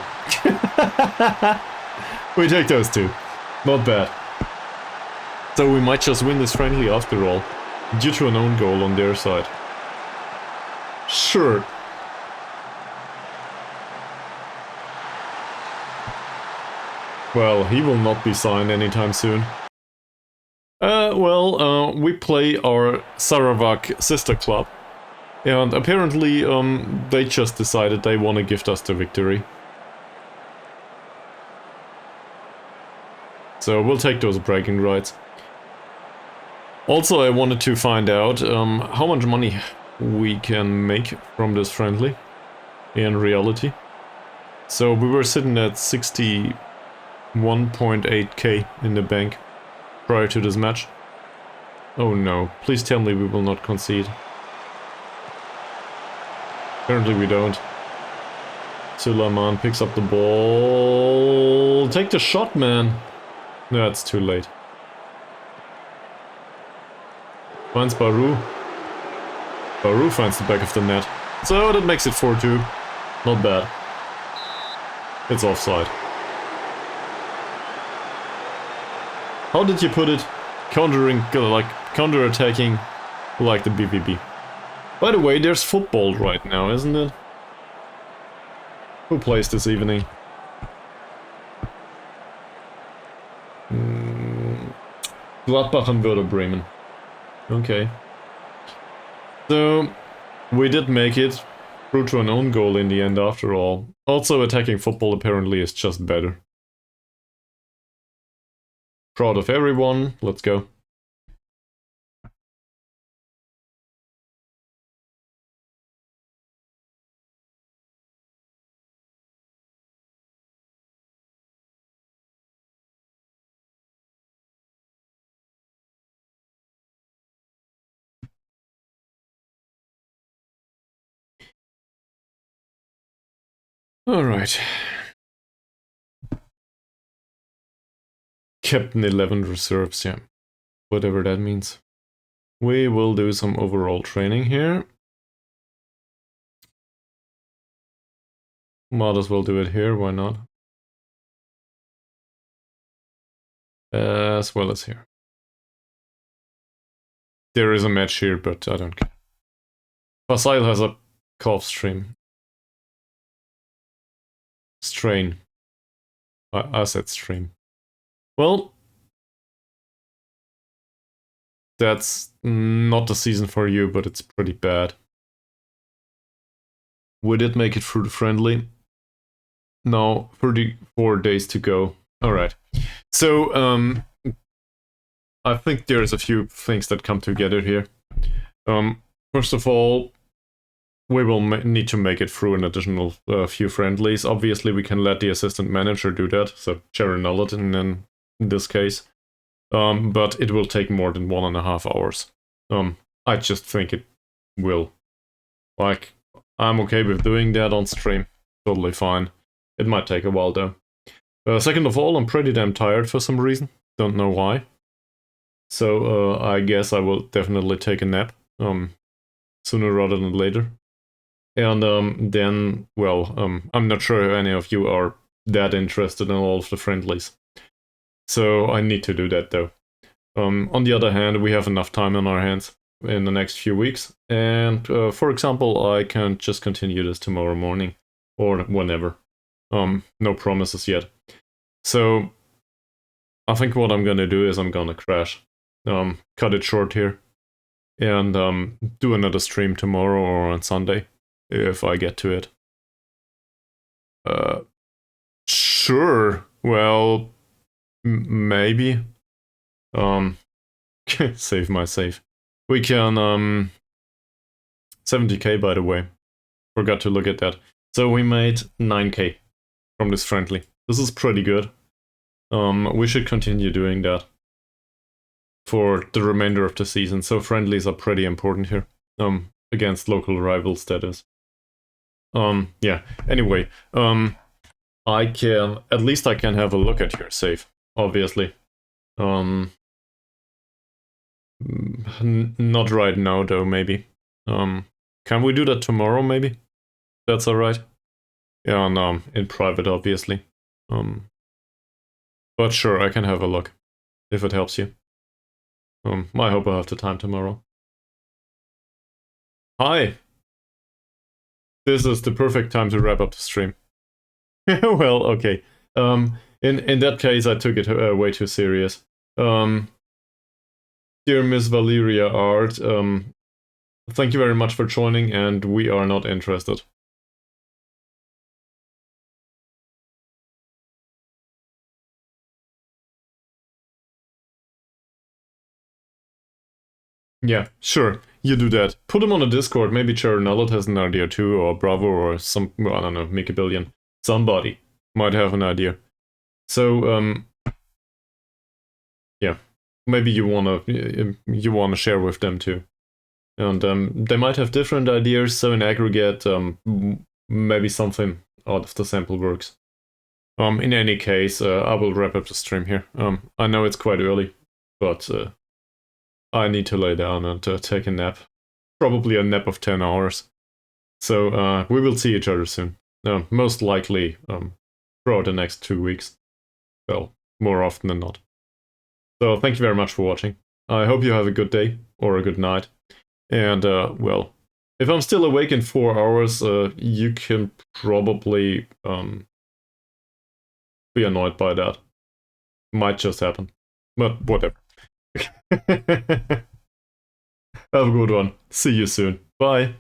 We take those two. Not bad. So we might just win this friendly after all, due to an own goal on their side. Sure. Well, he will not be signed anytime soon. We play our Sarawak sister club. And apparently, they just decided they want to gift us the victory. So we'll take those bragging rights. Also, I wanted to find out how much money we can make from this friendly in reality. So we were sitting at 61.8k in the bank prior to this match. Oh no, please tell me we will not concede. Apparently we don't. Suleiman picks up the ball. Take the shot, man. No, it's too late. Finds Baru. Baru finds the back of the net. So that makes it 4-2. Not bad. It's offside. How did you put it? Counter-attacking like the BBB. By the way, there's football right now, isn't it? Who plays this evening? Gladbach and Werder Bremen. Okay. So, we did make it through to an own goal in the end after all. Also, attacking football apparently is just better. Proud of everyone, let's go. Alright. Captain 11 reserves, yeah. Whatever that means. We will do some overall training here. Might as well do it here, why not? As well as here. There is a match here, but I don't care. Facile has a calf stream. Strain. I said stream. Well, that's not the season for you, but it's pretty bad. We did make it through the friendly. Now, 34 days to go. Alright. So, I think there's a few things that come together here. First of all, we will need to make it through an additional few friendlies. Obviously, we can let the assistant manager do that, so Sharon Nulleton in this case. But it will take more than 1.5 hours. I just think it will. Like, I'm okay with doing that on stream. Totally fine. It might take a while though. Second of all, I'm pretty damn tired for some reason. Don't know why. So I guess I will definitely take a nap. Sooner rather than later. And then, well, I'm not sure if any of you are that interested in all of the friendlies. So I need to do that though. On the other hand, we have enough time on our hands in the next few weeks. And for example, I can just continue this tomorrow morning or whenever. No promises yet. So I think what I'm gonna do is I'm gonna crash. Cut it short here. And do another stream tomorrow or on Sunday, if I get to it. Sure. Well, maybe. Save my save. We can 70k, by the way. Forgot to look at that. So we made 9k from this friendly. This is pretty good. We should continue doing that for the remainder of the season. So friendlies are pretty important here. Against local rivals, that is. Yeah. Anyway, I can at least I can have a look at your save, obviously. Not right now though, maybe. Can we do that tomorrow, maybe? That's alright. Yeah, and in private, obviously. But sure, I can have a look, if it helps you. I hope I have the time tomorrow. Hi! This is the perfect time to wrap up the stream. Well, okay. In that case, I took it way too serious. Dear Miss Valeria Art, thank you very much for joining, and we are not interested. Yeah, sure, you do that. Put him on a Discord, maybe Charonalot has an idea too, or Bravo, or some, well, I don't know, Make a Billion. Somebody might have an idea. So, yeah, maybe you wanna share with them too. And they might have different ideas, so in aggregate, maybe something out of the sample works. In any case, I will wrap up the stream here. I know it's quite early, but I need to lay down and take a nap. Probably a nap of 10 hours. So we will see each other soon. Most likely throughout the next 2 weeks. Well, more often than not. So thank you very much for watching. I hope you have a good day or a good night. And, well, if I'm still awake in 4 hours, you can probably be annoyed by that. Might just happen. But whatever. Have a good one. See you soon. Bye.